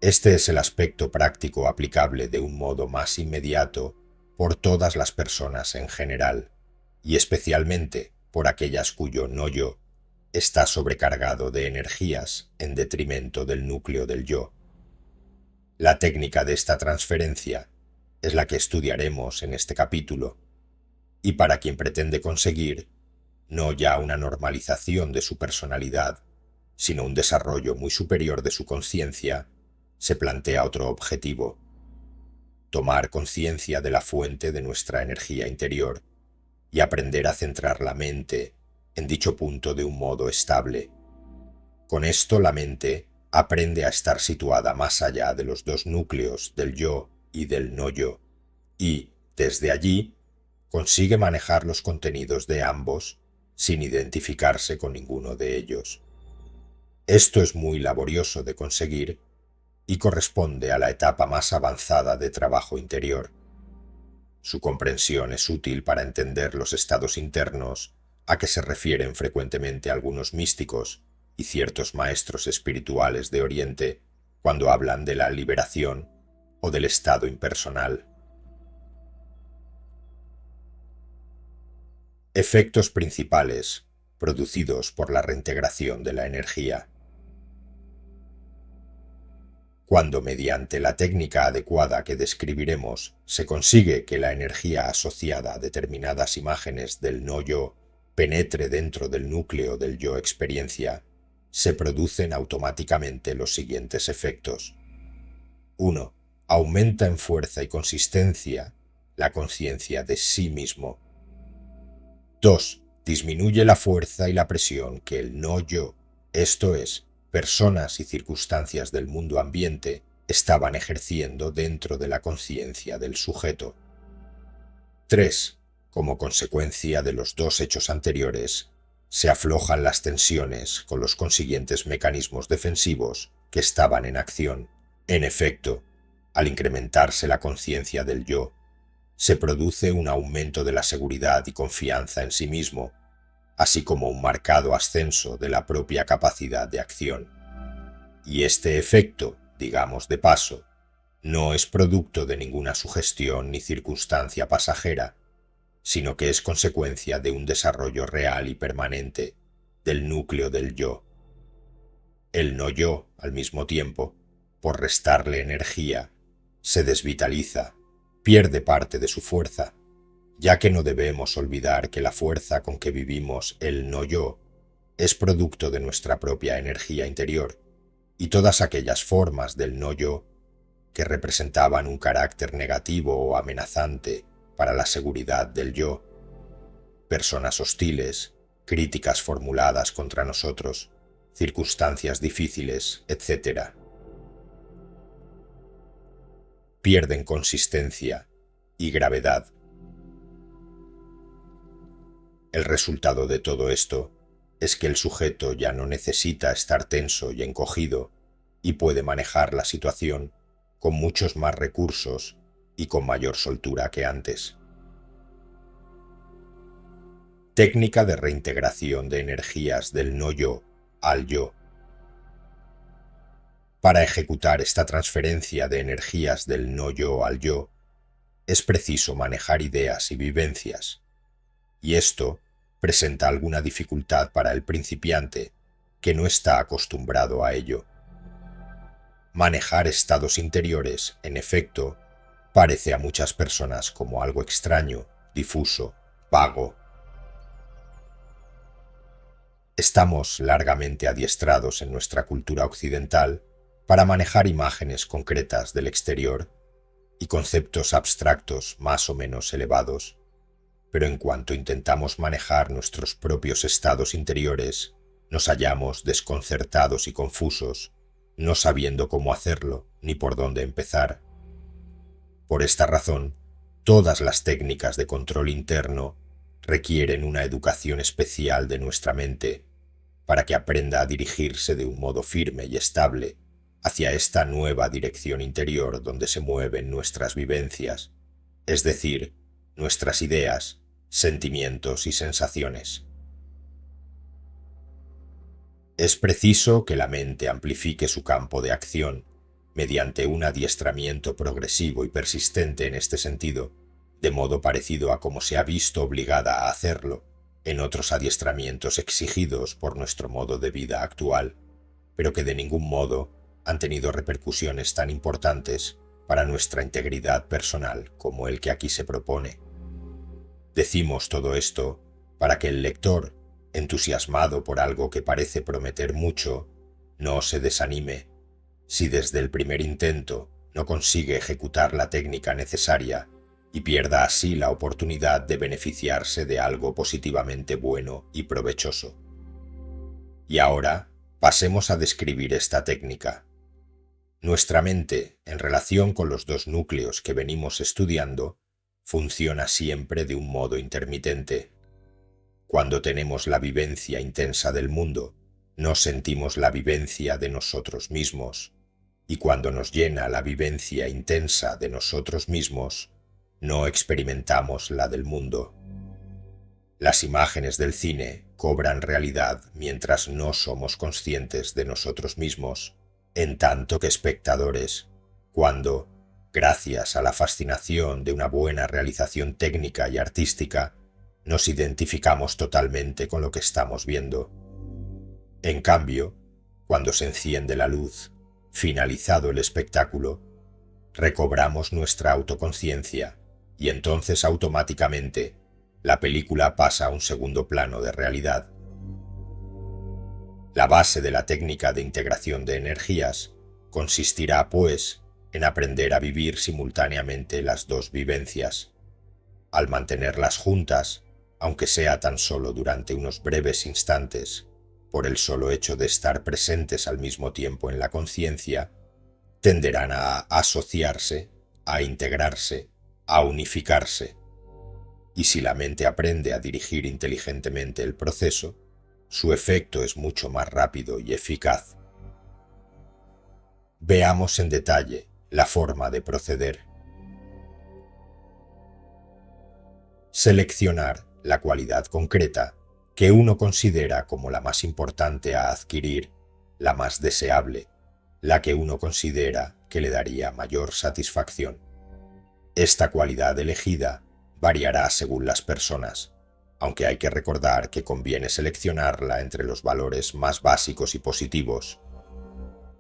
Este es el aspecto práctico aplicable de un modo más inmediato por todas las personas en general, y especialmente por aquellas cuyo no yo está sobrecargado de energías en detrimento del núcleo del yo. La técnica de esta transferencia es la que estudiaremos en este capítulo, y para quien pretende conseguir no ya una normalización de su personalidad, sino un desarrollo muy superior de su conciencia, se plantea otro objetivo: tomar conciencia de la fuente de nuestra energía interior y aprender a centrar la mente en dicho punto de un modo estable. Con esto la mente aprende a estar situada más allá de los dos núcleos del yo y del no yo, y, desde allí, consigue manejar los contenidos de ambos sin identificarse con ninguno de ellos. Esto es muy laborioso de conseguir y corresponde a la etapa más avanzada de trabajo interior. Su comprensión es útil para entender los estados internos a que se refieren frecuentemente algunos místicos y ciertos maestros espirituales de Oriente cuando hablan de la liberación o del estado impersonal. Efectos principales producidos por la reintegración de la energía. Cuando mediante la técnica adecuada que describiremos se consigue que la energía asociada a determinadas imágenes del no-yo penetre dentro del núcleo del yo-experiencia, se producen automáticamente los siguientes efectos. 1. Aumenta en fuerza y consistencia la conciencia de sí mismo. 2. Disminuye la fuerza y la presión que el no-yo, esto es, personas y circunstancias del mundo ambiente, estaban ejerciendo dentro de la conciencia del sujeto. 3. Como consecuencia de los dos hechos anteriores, se aflojan las tensiones con los consiguientes mecanismos defensivos que estaban en acción. En efecto, al incrementarse la conciencia del yo, se produce un aumento de la seguridad y confianza en sí mismo, así como un marcado ascenso de la propia capacidad de acción. Y este efecto, digamos de paso, no es producto de ninguna sugestión ni circunstancia pasajera, sino que es consecuencia de un desarrollo real y permanente del núcleo del yo. El no yo, al mismo tiempo, por restarle energía, se desvitaliza, pierde parte de su fuerza, ya que no debemos olvidar que la fuerza con que vivimos el no yo es producto de nuestra propia energía interior, y todas aquellas formas del no yo que representaban un carácter negativo o amenazante para la seguridad del yo, personas hostiles, críticas formuladas contra nosotros, circunstancias difíciles, etc., pierden consistencia y gravedad. El resultado de todo esto es que el sujeto ya no necesita estar tenso y encogido y puede manejar la situación con muchos más recursos y con mayor soltura que antes. Técnica de reintegración de energías del no yo al yo. Para ejecutar esta transferencia de energías del no yo al yo, es preciso manejar ideas y vivencias, y esto presenta alguna dificultad para el principiante que no está acostumbrado a ello. Manejar estados interiores, en efecto, parece a muchas personas como algo extraño, difuso, vago. Estamos largamente adiestrados en nuestra cultura occidental para manejar imágenes concretas del exterior y conceptos abstractos más o menos elevados, pero en cuanto intentamos manejar nuestros propios estados interiores, nos hallamos desconcertados y confusos, no sabiendo cómo hacerlo ni por dónde empezar. Por esta razón, todas las técnicas de control interno requieren una educación especial de nuestra mente para que aprenda a dirigirse de un modo firme y estable hacia esta nueva dirección interior donde se mueven nuestras vivencias, es decir, nuestras ideas, sentimientos y sensaciones. Es preciso que la mente amplifique su campo de acción mediante un adiestramiento progresivo y persistente en este sentido, de modo parecido a como se ha visto obligada a hacerlo en otros adiestramientos exigidos por nuestro modo de vida actual, pero que de ningún modo han tenido repercusiones tan importantes para nuestra integridad personal como el que aquí se propone. Decimos todo esto para que el lector, entusiasmado por algo que parece prometer mucho, no se desanime si desde el primer intento no consigue ejecutar la técnica necesaria y pierda así la oportunidad de beneficiarse de algo positivamente bueno y provechoso. Y ahora pasemos a describir esta técnica. Nuestra mente, en relación con los dos núcleos que venimos estudiando, funciona siempre de un modo intermitente. Cuando tenemos la vivencia intensa del mundo, no sentimos la vivencia de nosotros mismos, y cuando nos llena la vivencia intensa de nosotros mismos, no experimentamos la del mundo. Las imágenes del cine cobran realidad mientras no somos conscientes de nosotros mismos, en tanto que espectadores, cuando, gracias a la fascinación de una buena realización técnica y artística, nos identificamos totalmente con lo que estamos viendo. En cambio, cuando se enciende la luz, finalizado el espectáculo, recobramos nuestra autoconciencia y entonces automáticamente la película pasa a un segundo plano de realidad. La base de la técnica de integración de energías consistirá, pues, en aprender a vivir simultáneamente las dos vivencias. Al mantenerlas juntas, aunque sea tan solo durante unos breves instantes, por el solo hecho de estar presentes al mismo tiempo en la conciencia, tenderán a asociarse, a integrarse, a unificarse. Y si la mente aprende a dirigir inteligentemente el proceso, su efecto es mucho más rápido y eficaz. Veamos en detalle la forma de proceder. Seleccionar la cualidad concreta que uno considera como la más importante a adquirir, la más deseable, la que uno considera que le daría mayor satisfacción. Esta cualidad elegida variará según las personas, aunque hay que recordar que conviene seleccionarla entre los valores más básicos y positivos.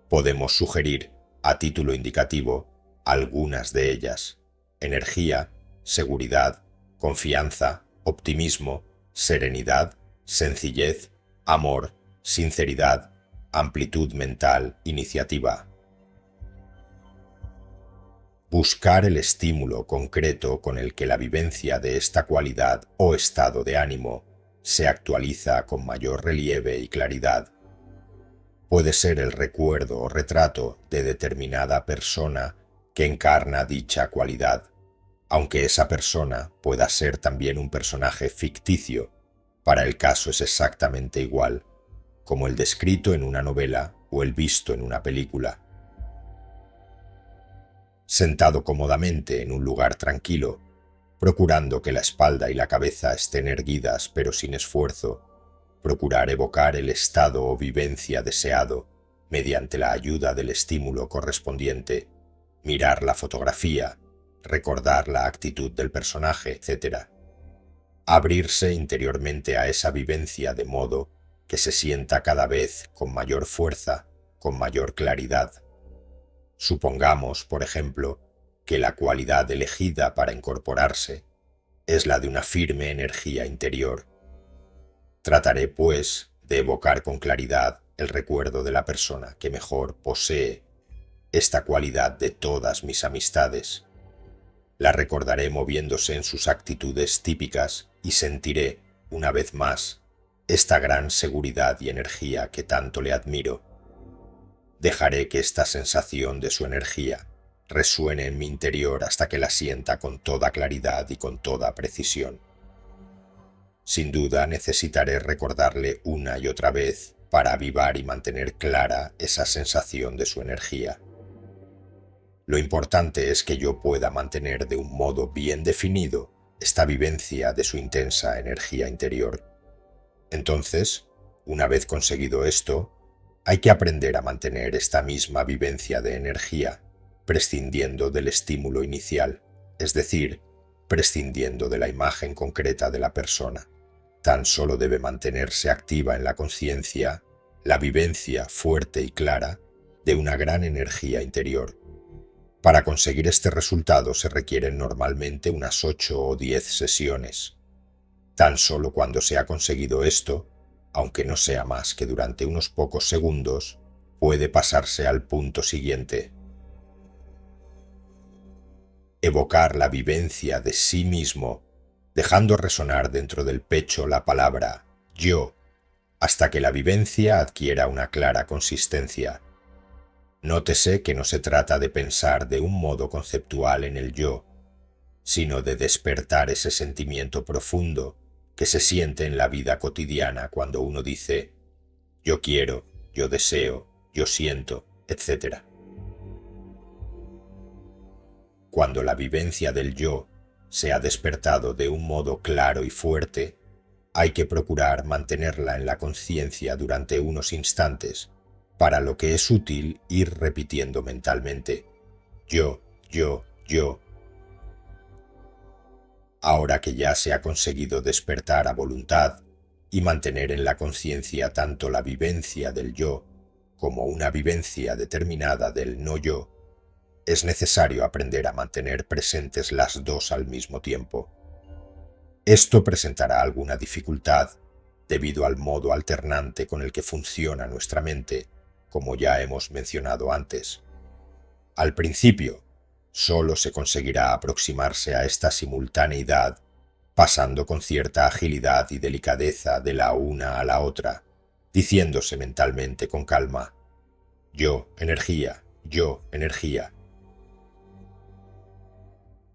Podemos sugerir, a título indicativo, algunas de ellas: energía, seguridad, confianza, optimismo, serenidad, sencillez, amor, sinceridad, amplitud mental, iniciativa. Buscar el estímulo concreto con el que la vivencia de esta cualidad o estado de ánimo se actualiza con mayor relieve y claridad. Puede ser el recuerdo o retrato de determinada persona que encarna dicha cualidad, aunque esa persona pueda ser también un personaje ficticio. Para el caso es exactamente igual, como el descrito en una novela o el visto en una película. Sentado cómodamente en un lugar tranquilo, procurando que la espalda y la cabeza estén erguidas pero sin esfuerzo, procurar evocar el estado o vivencia deseado mediante la ayuda del estímulo correspondiente, mirar la fotografía, recordar la actitud del personaje, etc. Abrirse interiormente a esa vivencia de modo que se sienta cada vez con mayor fuerza, con mayor claridad. Supongamos, por ejemplo, que la cualidad elegida para incorporarse es la de una firme energía interior. Trataré, pues, de evocar con claridad el recuerdo de la persona que mejor posee esta cualidad de todas mis amistades. La recordaré moviéndose en sus actitudes típicas y sentiré, una vez más, esta gran seguridad y energía que tanto le admiro. Dejaré que esta sensación de su energía resuene en mi interior hasta que la sienta con toda claridad y con toda precisión. Sin duda necesitaré recordarle una y otra vez para avivar y mantener clara esa sensación de su energía. Lo importante es que yo pueda mantener de un modo bien definido esta vivencia de su intensa energía interior. Entonces, una vez conseguido esto, hay que aprender a mantener esta misma vivencia de energía, prescindiendo del estímulo inicial, es decir, prescindiendo de la imagen concreta de la persona. Tan solo debe mantenerse activa en la conciencia la vivencia fuerte y clara de una gran energía interior. Para conseguir este resultado se requieren normalmente unas 8 o 10 sesiones. Tan solo cuando se ha conseguido esto, aunque no sea más que durante unos pocos segundos, puede pasarse al punto siguiente. Evocar la vivencia de sí mismo, dejando resonar dentro del pecho la palabra yo, hasta que la vivencia adquiera una clara consistencia. Nótese que no se trata de pensar de un modo conceptual en el yo, sino de despertar ese sentimiento profundo que se siente en la vida cotidiana cuando uno dice yo quiero, yo deseo, yo siento, etc. Cuando la vivencia del yo se ha despertado de un modo claro y fuerte, hay que procurar mantenerla en la conciencia durante unos instantes, para lo que es útil ir repitiendo mentalmente yo, yo, yo. Ahora que ya se ha conseguido despertar a voluntad y mantener en la conciencia tanto la vivencia del yo como una vivencia determinada del no yo, es necesario aprender a mantener presentes las dos al mismo tiempo. Esto presentará alguna dificultad debido al modo alternante con el que funciona nuestra mente, como ya hemos mencionado antes. Al principio, solo se conseguirá aproximarse a esta simultaneidad pasando con cierta agilidad y delicadeza de la una a la otra, diciéndose mentalmente con calma, yo, energía, yo, energía.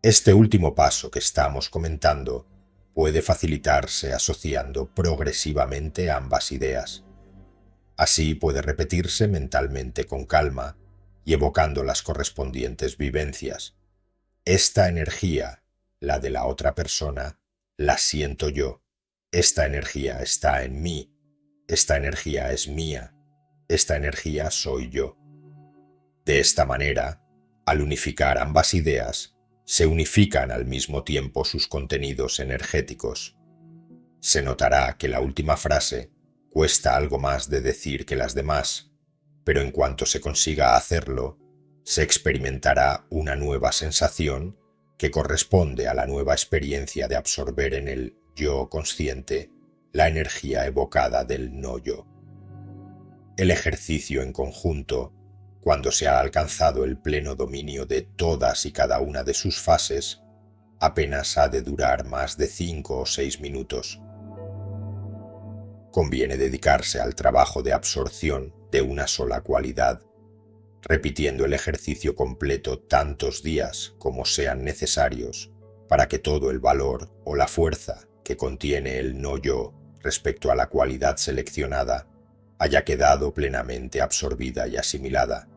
Este último paso que estamos comentando puede facilitarse asociando progresivamente ambas ideas. Así puede repetirse mentalmente con calma y evocando las correspondientes vivencias. Esta energía, la de la otra persona, la siento yo. Esta energía está en mí. Esta energía es mía. Esta energía soy yo. De esta manera, al unificar ambas ideas, se unifican al mismo tiempo sus contenidos energéticos. Se notará que la última frase cuesta algo más de decir que las demás, pero en cuanto se consiga hacerlo, se experimentará una nueva sensación que corresponde a la nueva experiencia de absorber en el yo consciente la energía evocada del no yo. El ejercicio en conjunto, cuando se ha alcanzado el pleno dominio de todas y cada una de sus fases, apenas ha de durar más de 5 o 6 minutos. Conviene dedicarse al trabajo de absorción de una sola cualidad, repitiendo el ejercicio completo tantos días como sean necesarios para que todo el valor o la fuerza que contiene el no yo respecto a la cualidad seleccionada haya quedado plenamente absorbida y asimilada.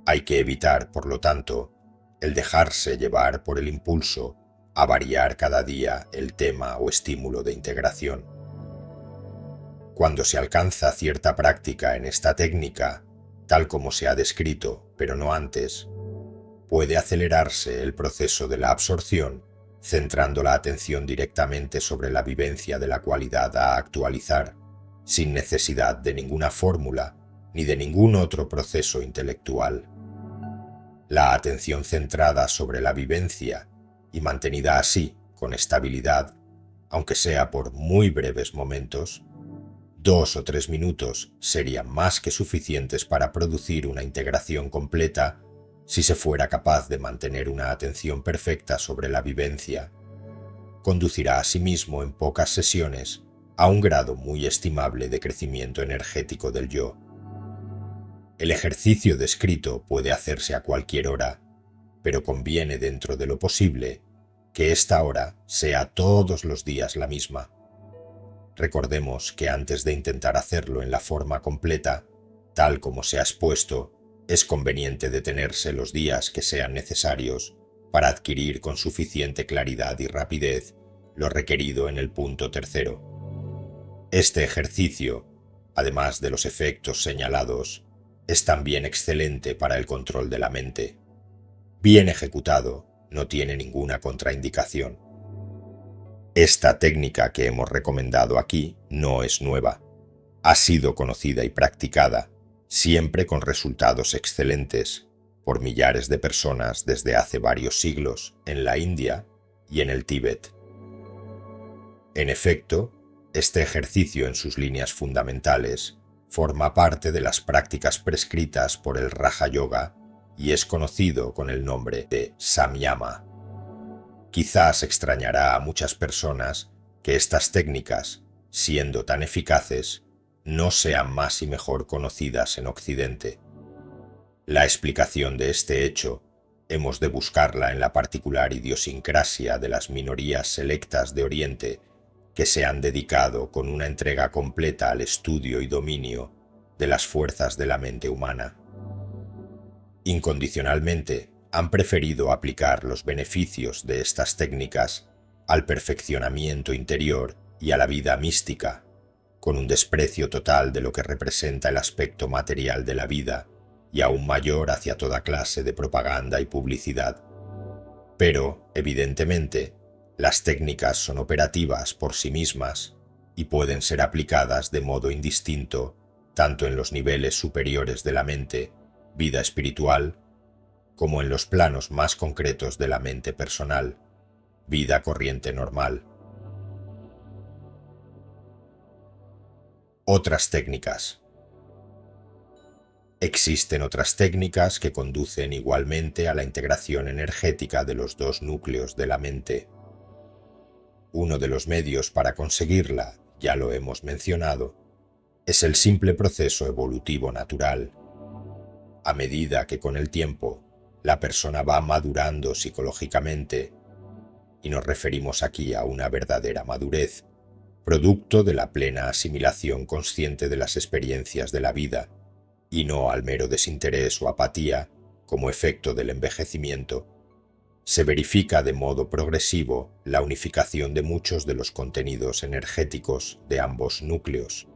Hay que evitar, por lo tanto, el dejarse llevar por el impulso a variar cada día el tema o estímulo de integración. Cuando se alcanza cierta práctica en esta técnica, tal como se ha descrito, pero no antes, puede acelerarse el proceso de la absorción, centrando la atención directamente sobre la vivencia de la cualidad a actualizar, sin necesidad de ninguna fórmula ni de ningún otro proceso intelectual. La atención centrada sobre la vivencia y mantenida así, con estabilidad, aunque sea por muy breves momentos, 2 o 3 minutos serían más que suficientes para producir una integración completa si se fuera capaz de mantener una atención perfecta sobre la vivencia. Conducirá asimismo en pocas sesiones a un grado muy estimable de crecimiento energético del yo. El ejercicio descrito puede hacerse a cualquier hora, pero conviene dentro de lo posible que esta hora sea todos los días la misma. Recordemos que antes de intentar hacerlo en la forma completa, tal como se ha expuesto, es conveniente detenerse los días que sean necesarios para adquirir con suficiente claridad y rapidez lo requerido en el punto tercero. Este ejercicio, además de los efectos señalados, es también excelente para el control de la mente. Bien ejecutado, no tiene ninguna contraindicación. Esta técnica que hemos recomendado aquí no es nueva. Ha sido conocida y practicada, siempre con resultados excelentes, por millares de personas desde hace varios siglos en la India y en el Tíbet. En efecto, este ejercicio en sus líneas fundamentales forma parte de las prácticas prescritas por el Raja Yoga y es conocido con el nombre de Samyama. Quizás extrañará a muchas personas que estas técnicas, siendo tan eficaces, no sean más y mejor conocidas en Occidente. La explicación de este hecho Hemos de buscarla en la particular idiosincrasia de las minorías selectas de Oriente que se han dedicado con una entrega completa al estudio y dominio de las fuerzas de la mente humana. Incondicionalmente, han preferido aplicar los beneficios de estas técnicas al perfeccionamiento interior y a la vida mística, con un desprecio total de lo que representa el aspecto material de la vida y aún mayor hacia toda clase de propaganda y publicidad. Pero, evidentemente, las técnicas son operativas por sí mismas y pueden ser aplicadas de modo indistinto tanto en los niveles superiores de la mente, vida espiritual, como en los planos más concretos de la mente personal, vida corriente normal. Otras técnicas. Existen otras técnicas que conducen igualmente a la integración energética de los dos núcleos de la mente. Uno de los medios para conseguirla, ya lo hemos mencionado, es el simple proceso evolutivo natural. A medida que con el tiempo la persona va madurando psicológicamente, y nos referimos aquí a una verdadera madurez, producto de la plena asimilación consciente de las experiencias de la vida, y no al mero desinterés o apatía como efecto del envejecimiento, se verifica de modo progresivo la unificación de muchos de los contenidos energéticos de ambos núcleos.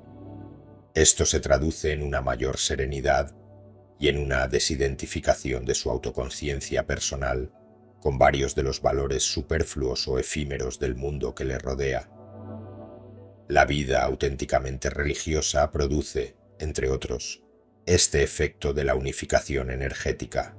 Esto se traduce en una mayor serenidad y en una desidentificación de su autoconciencia personal con varios de los valores superfluos o efímeros del mundo que le rodea. La vida auténticamente religiosa produce, entre otros, este efecto de la unificación energética.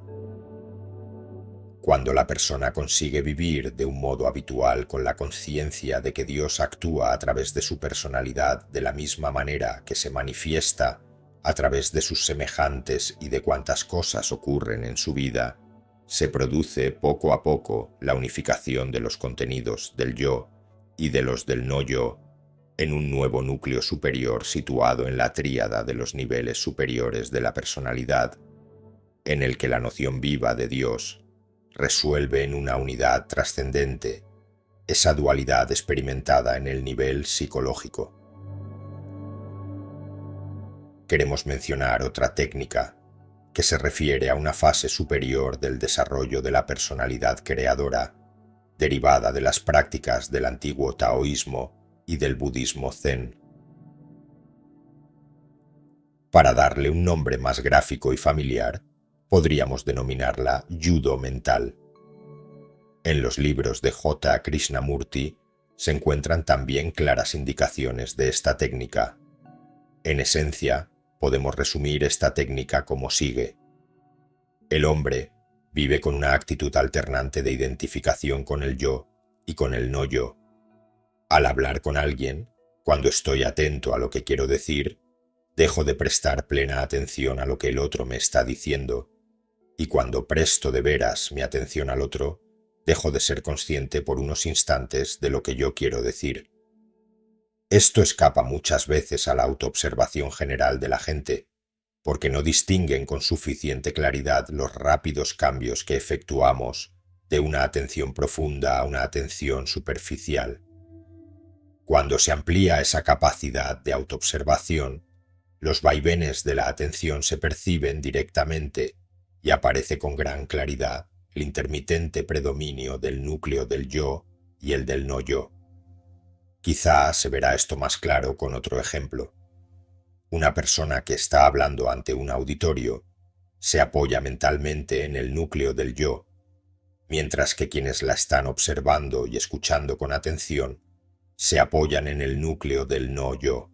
Cuando la persona consigue vivir de un modo habitual con la conciencia de que Dios actúa a través de su personalidad de la misma manera que se manifiesta a través de sus semejantes y de cuantas cosas ocurren en su vida, se produce poco a poco la unificación de los contenidos del yo y de los del no yo en un nuevo núcleo superior situado en la tríada de los niveles superiores de la personalidad, en el que la noción viva de Dios resuelve en una unidad trascendente esa dualidad experimentada en el nivel psicológico. Queremos mencionar otra técnica que se refiere a una fase superior del desarrollo de la personalidad creadora, derivada de las prácticas del antiguo taoísmo y del budismo zen. Para darle un nombre más gráfico y familiar, podríamos denominarla judo mental. En los libros de J. Krishnamurti se encuentran también claras indicaciones de esta técnica. En esencia, podemos resumir esta técnica como sigue. El hombre vive con una actitud alternante de identificación con el yo y con el no yo. Al hablar con alguien, cuando estoy atento a lo que quiero decir, dejo de prestar plena atención a lo que el otro me está diciendo, y cuando presto de veras mi atención al otro, dejo de ser consciente por unos instantes de lo que yo quiero decir. Esto escapa muchas veces a la autoobservación general de la gente, porque no distinguen con suficiente claridad los rápidos cambios que efectuamos de una atención profunda a una atención superficial. Cuando se amplía esa capacidad de autoobservación, los vaivenes de la atención se perciben directamente y aparece con gran claridad el intermitente predominio del núcleo del yo y el del no yo. Quizá se verá esto más claro con otro ejemplo. Una persona que está hablando ante un auditorio se apoya mentalmente en el núcleo del yo, mientras que quienes la están observando y escuchando con atención se apoyan en el núcleo del no yo.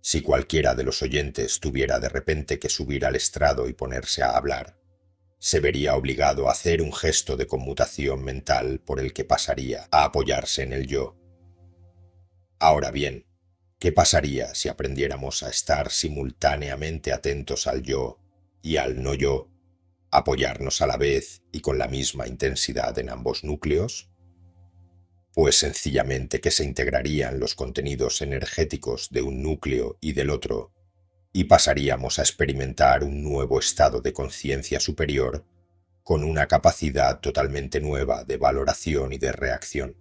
Si cualquiera de los oyentes tuviera de repente que subir al estrado y ponerse a hablar, se vería obligado a hacer un gesto de conmutación mental por el que pasaría a apoyarse en el yo. Ahora bien, ¿qué pasaría si aprendiéramos a estar simultáneamente atentos al yo y al no yo, apoyarnos a la vez y con la misma intensidad en ambos núcleos? Pues sencillamente que se integrarían los contenidos energéticos de un núcleo y del otro, y pasaríamos a experimentar un nuevo estado de conciencia superior con una capacidad totalmente nueva de valoración y de reacción.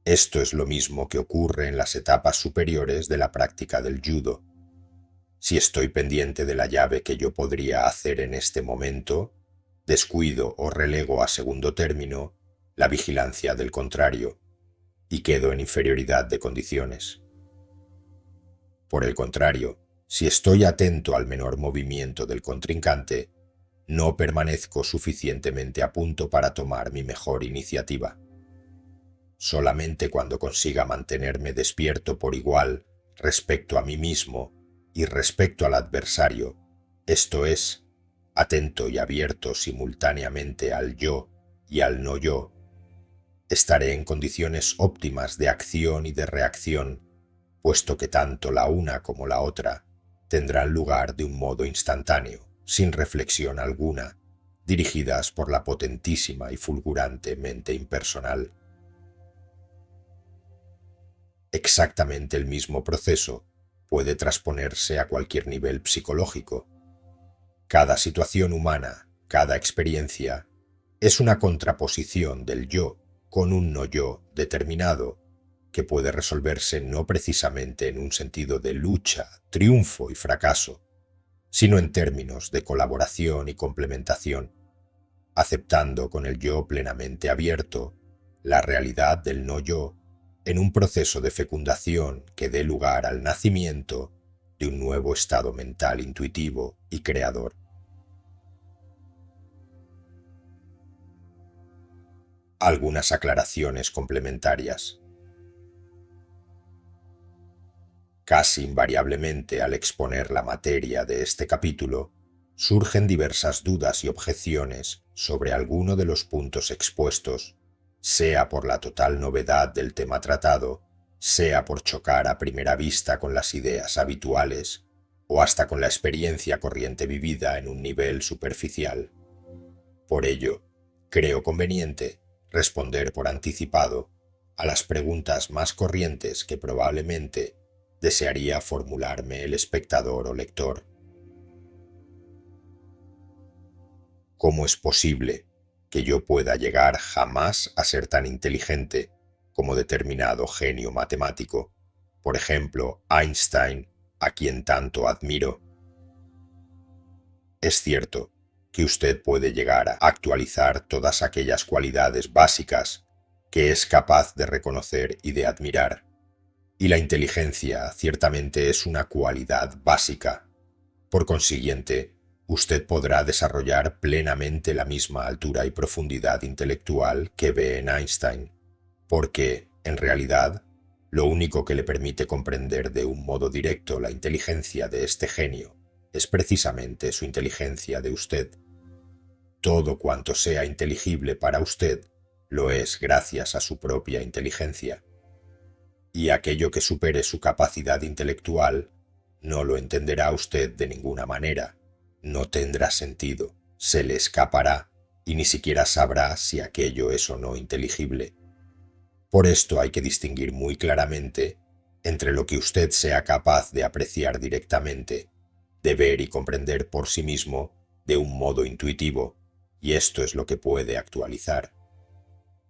Esto es lo mismo que ocurre en las etapas superiores de la práctica del judo. Si estoy pendiente de la llave que yo podría hacer en este momento, descuido o relego a segundo término la vigilancia del contrario y quedo en inferioridad de condiciones. Por el contrario, si estoy atento al menor movimiento del contrincante, no permanezco suficientemente a punto para tomar mi mejor iniciativa. Solamente cuando consiga mantenerme despierto por igual respecto a mí mismo y respecto al adversario, esto es, atento y abierto simultáneamente al yo y al no yo, estaré en condiciones óptimas de acción y de reacción, puesto que tanto la una como la otra tendrán lugar de un modo instantáneo, sin reflexión alguna, dirigidas por la potentísima y fulgurante mente impersonal. Exactamente el mismo proceso puede transponerse a cualquier nivel psicológico. Cada situación humana, cada experiencia, es una contraposición del yo con un no yo determinado, que puede resolverse no precisamente en un sentido de lucha, triunfo y fracaso, sino en términos de colaboración y complementación, aceptando con el yo plenamente abierto la realidad del no yo en un proceso de fecundación que dé lugar al nacimiento de un nuevo estado mental intuitivo y creador. Algunas aclaraciones complementarias. Casi invariablemente al exponer la materia de este capítulo, surgen diversas dudas y objeciones sobre alguno de los puntos expuestos, sea por la total novedad del tema tratado, sea por chocar a primera vista con las ideas habituales, o hasta con la experiencia corriente vivida en un nivel superficial. Por ello, creo conveniente responder por anticipado a las preguntas más corrientes que probablemente desearía formularme el espectador o lector. ¿Cómo es posible que yo pueda llegar jamás a ser tan inteligente como determinado genio matemático, por ejemplo, Einstein, a quien tanto admiro? Es cierto que usted puede llegar a actualizar todas aquellas cualidades básicas que es capaz de reconocer y de admirar, y la inteligencia ciertamente es una cualidad básica. Por consiguiente, usted podrá desarrollar plenamente la misma altura y profundidad intelectual que ve en Einstein, porque, en realidad, lo único que le permite comprender de un modo directo la inteligencia de este genio es precisamente su inteligencia de usted. Todo cuanto sea inteligible para usted lo es gracias a su propia inteligencia. Y aquello que supere su capacidad intelectual no lo entenderá usted de ninguna manera, no tendrá sentido, se le escapará y ni siquiera sabrá si aquello es o no inteligible. Por esto hay que distinguir muy claramente entre lo que usted sea capaz de apreciar directamente, de ver y comprender por sí mismo de un modo intuitivo, y esto es lo que puede actualizar.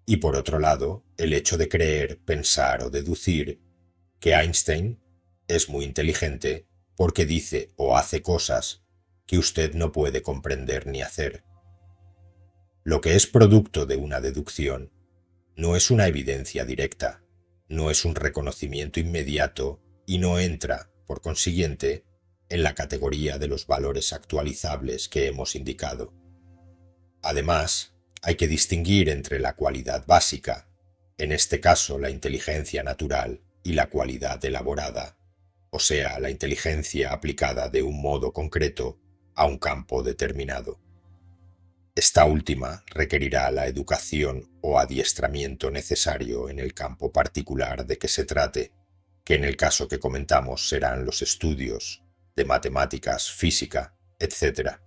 Y por otro lado, el hecho de creer, pensar o deducir que Einstein es muy inteligente porque dice o hace cosas que usted no puede comprender ni hacer. Lo que es producto de una deducción no es una evidencia directa, no es un reconocimiento inmediato y no entra, por consiguiente, en la categoría de los valores actualizables que hemos indicado. Además, hay que distinguir entre la cualidad básica, en este caso la inteligencia natural, y la cualidad elaborada, o sea, la inteligencia aplicada de un modo concreto a un campo determinado. Esta última requerirá la educación o adiestramiento necesario en el campo particular de que se trate, que en el caso que comentamos serán los estudios de matemáticas, física, etc.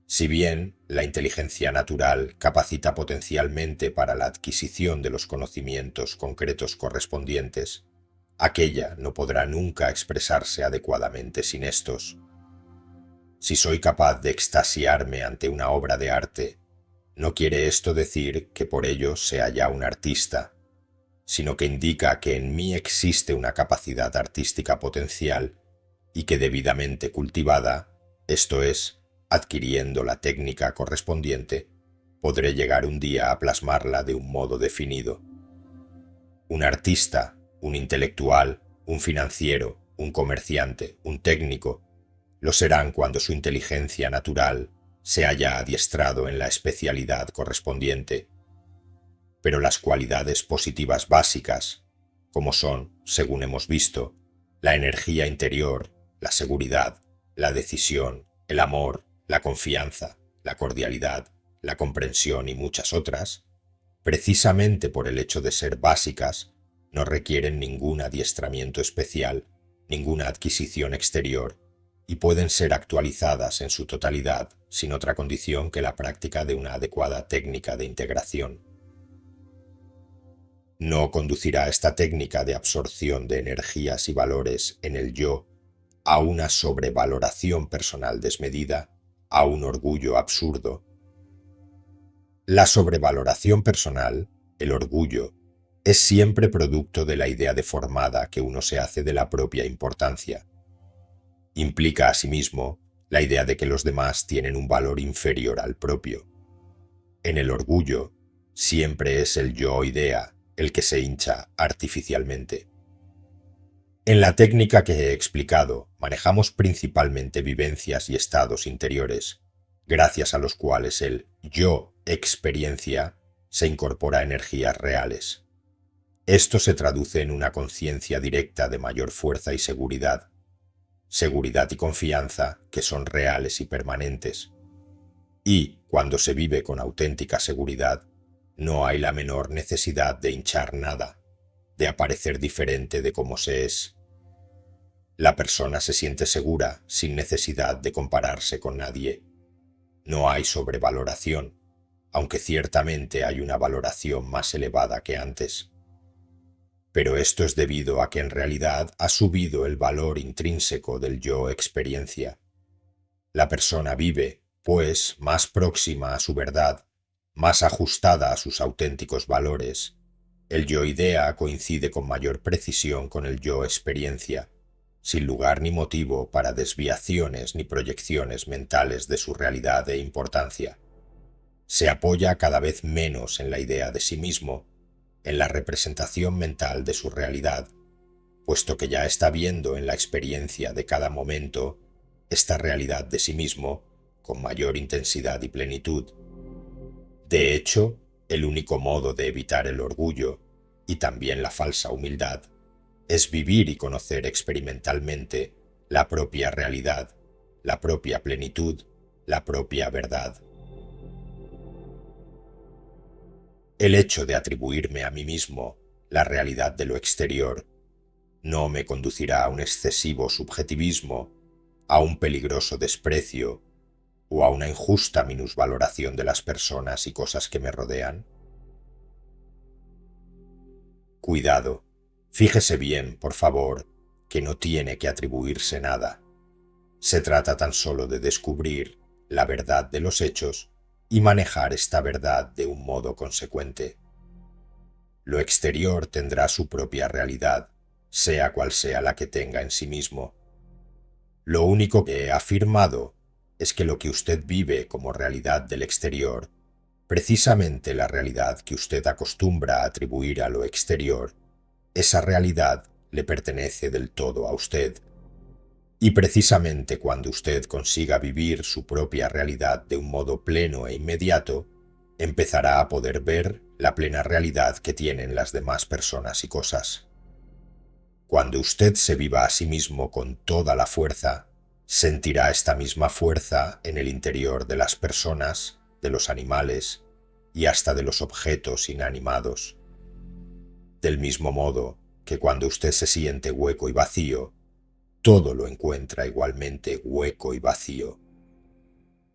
Si bien la inteligencia natural capacita potencialmente para la adquisición de los conocimientos concretos correspondientes, aquella no podrá nunca expresarse adecuadamente sin estos. Si soy capaz de extasiarme ante una obra de arte, no quiere esto decir que por ello sea ya un artista, sino que indica que en mí existe una capacidad artística potencial y que debidamente cultivada, esto es, adquiriendo la técnica correspondiente, podré llegar un día a plasmarla de un modo definido. Un artista, un intelectual, un financiero, un comerciante, un técnico, lo serán cuando su inteligencia natural se haya adiestrado en la especialidad correspondiente. Pero las cualidades positivas básicas, como son, según hemos visto, la energía interior, la seguridad, la decisión, el amor, la confianza, la cordialidad, la comprensión y muchas otras, precisamente por el hecho de ser básicas, no requieren ningún adiestramiento especial, ninguna adquisición exterior, y pueden ser actualizadas en su totalidad sin otra condición que la práctica de una adecuada técnica de integración. No conducirá esta técnica de absorción de energías y valores en el yo a una sobrevaloración personal desmedida, a un orgullo absurdo. La sobrevaloración personal, el orgullo, es siempre producto de la idea deformada que uno se hace de la propia importancia. Implica asimismo la idea de que los demás tienen un valor inferior al propio. En el orgullo, siempre es el yo-idea el que se hincha artificialmente. En la técnica que he explicado, manejamos principalmente vivencias y estados interiores, gracias a los cuales el yo-experiencia se incorpora a energías reales. Esto se traduce en una conciencia directa de mayor fuerza y seguridad y confianza que son reales y permanentes. Y, cuando se vive con auténtica seguridad, no hay la menor necesidad de hinchar nada, de aparecer diferente de como se es. La persona se siente segura sin necesidad de compararse con nadie. No hay sobrevaloración, aunque ciertamente hay una valoración más elevada que antes. Pero esto es debido a que en realidad ha subido el valor intrínseco del yo-experiencia. La persona vive, pues, más próxima a su verdad, más ajustada a sus auténticos valores. El yo-idea coincide con mayor precisión con el yo-experiencia, sin lugar ni motivo para desviaciones ni proyecciones mentales de su realidad e importancia. Se apoya cada vez menos en la idea de sí mismo, en la representación mental de su realidad, puesto que ya está viendo en la experiencia de cada momento esta realidad de sí mismo con mayor intensidad y plenitud. De hecho, el único modo de evitar el orgullo, y también la falsa humildad, es vivir y conocer experimentalmente la propia realidad, la propia plenitud, la propia verdad. El hecho de atribuirme a mí mismo la realidad de lo exterior no me conducirá a un excesivo subjetivismo, a un peligroso desprecio o a una injusta minusvaloración de las personas y cosas que me rodean. Cuidado, fíjese bien, por favor, que no tiene que atribuirse nada. Se trata tan solo de descubrir la verdad de los hechos y manejar esta verdad de un modo consecuente. Lo exterior tendrá su propia realidad, sea cual sea la que tenga en sí mismo. Lo único que he afirmado es que lo que usted vive como realidad del exterior, precisamente la realidad que usted acostumbra a atribuir a lo exterior, esa realidad le pertenece del todo a usted. Y precisamente cuando usted consiga vivir su propia realidad de un modo pleno e inmediato, empezará a poder ver la plena realidad que tienen las demás personas y cosas. Cuando usted se viva a sí mismo con toda la fuerza, sentirá esta misma fuerza en el interior de las personas, de los animales y hasta de los objetos inanimados. Del mismo modo que cuando usted se siente hueco y vacío, todo lo encuentra igualmente hueco y vacío.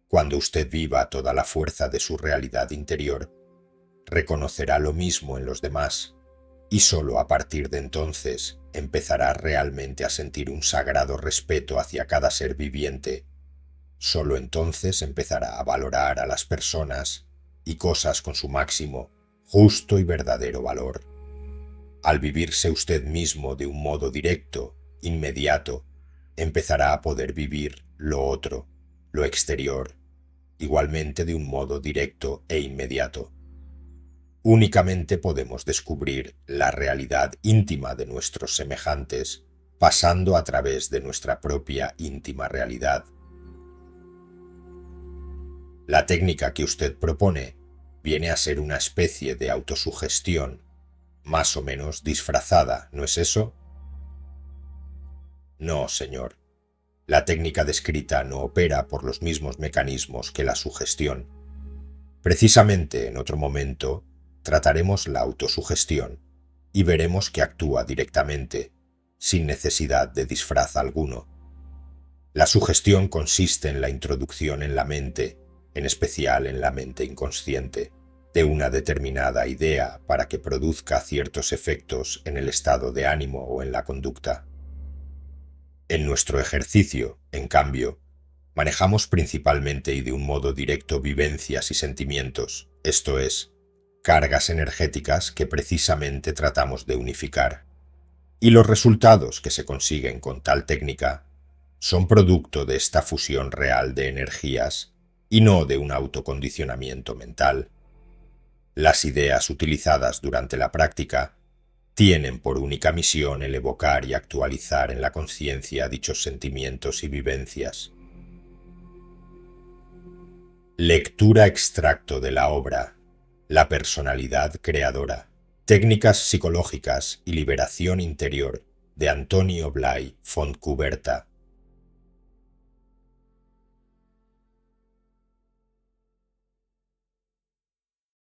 Cuando usted viva toda la fuerza de su realidad interior, reconocerá lo mismo en los demás, y solo a partir de entonces empezará realmente a sentir un sagrado respeto hacia cada ser viviente. Solo entonces empezará a valorar a las personas y cosas con su máximo, justo y verdadero valor. Al vivirse usted mismo de un modo directo, inmediato, empezará a poder vivir lo otro, lo exterior, igualmente de un modo directo e inmediato. Únicamente podemos descubrir la realidad íntima de nuestros semejantes pasando a través de nuestra propia íntima realidad. La técnica que usted propone viene a ser una especie de autosugestión, más o menos disfrazada, ¿no es eso? No, señor. La técnica descrita no opera por los mismos mecanismos que la sugestión. Precisamente en otro momento trataremos la autosugestión y veremos que actúa directamente, sin necesidad de disfraz alguno. La sugestión consiste en la introducción en la mente, en especial en la mente inconsciente, de una determinada idea para que produzca ciertos efectos en el estado de ánimo o en la conducta. En nuestro ejercicio, en cambio, manejamos principalmente y de un modo directo vivencias y sentimientos, esto es, cargas energéticas que precisamente tratamos de unificar. Y los resultados que se consiguen con tal técnica son producto de esta fusión real de energías y no de un autocondicionamiento mental. Las ideas utilizadas durante la práctica tienen por única misión el evocar y actualizar en la conciencia dichos sentimientos y vivencias. Lectura extracto de la obra La personalidad creadora, técnicas psicológicas y liberación interior de Antonio Blay Fontcuberta,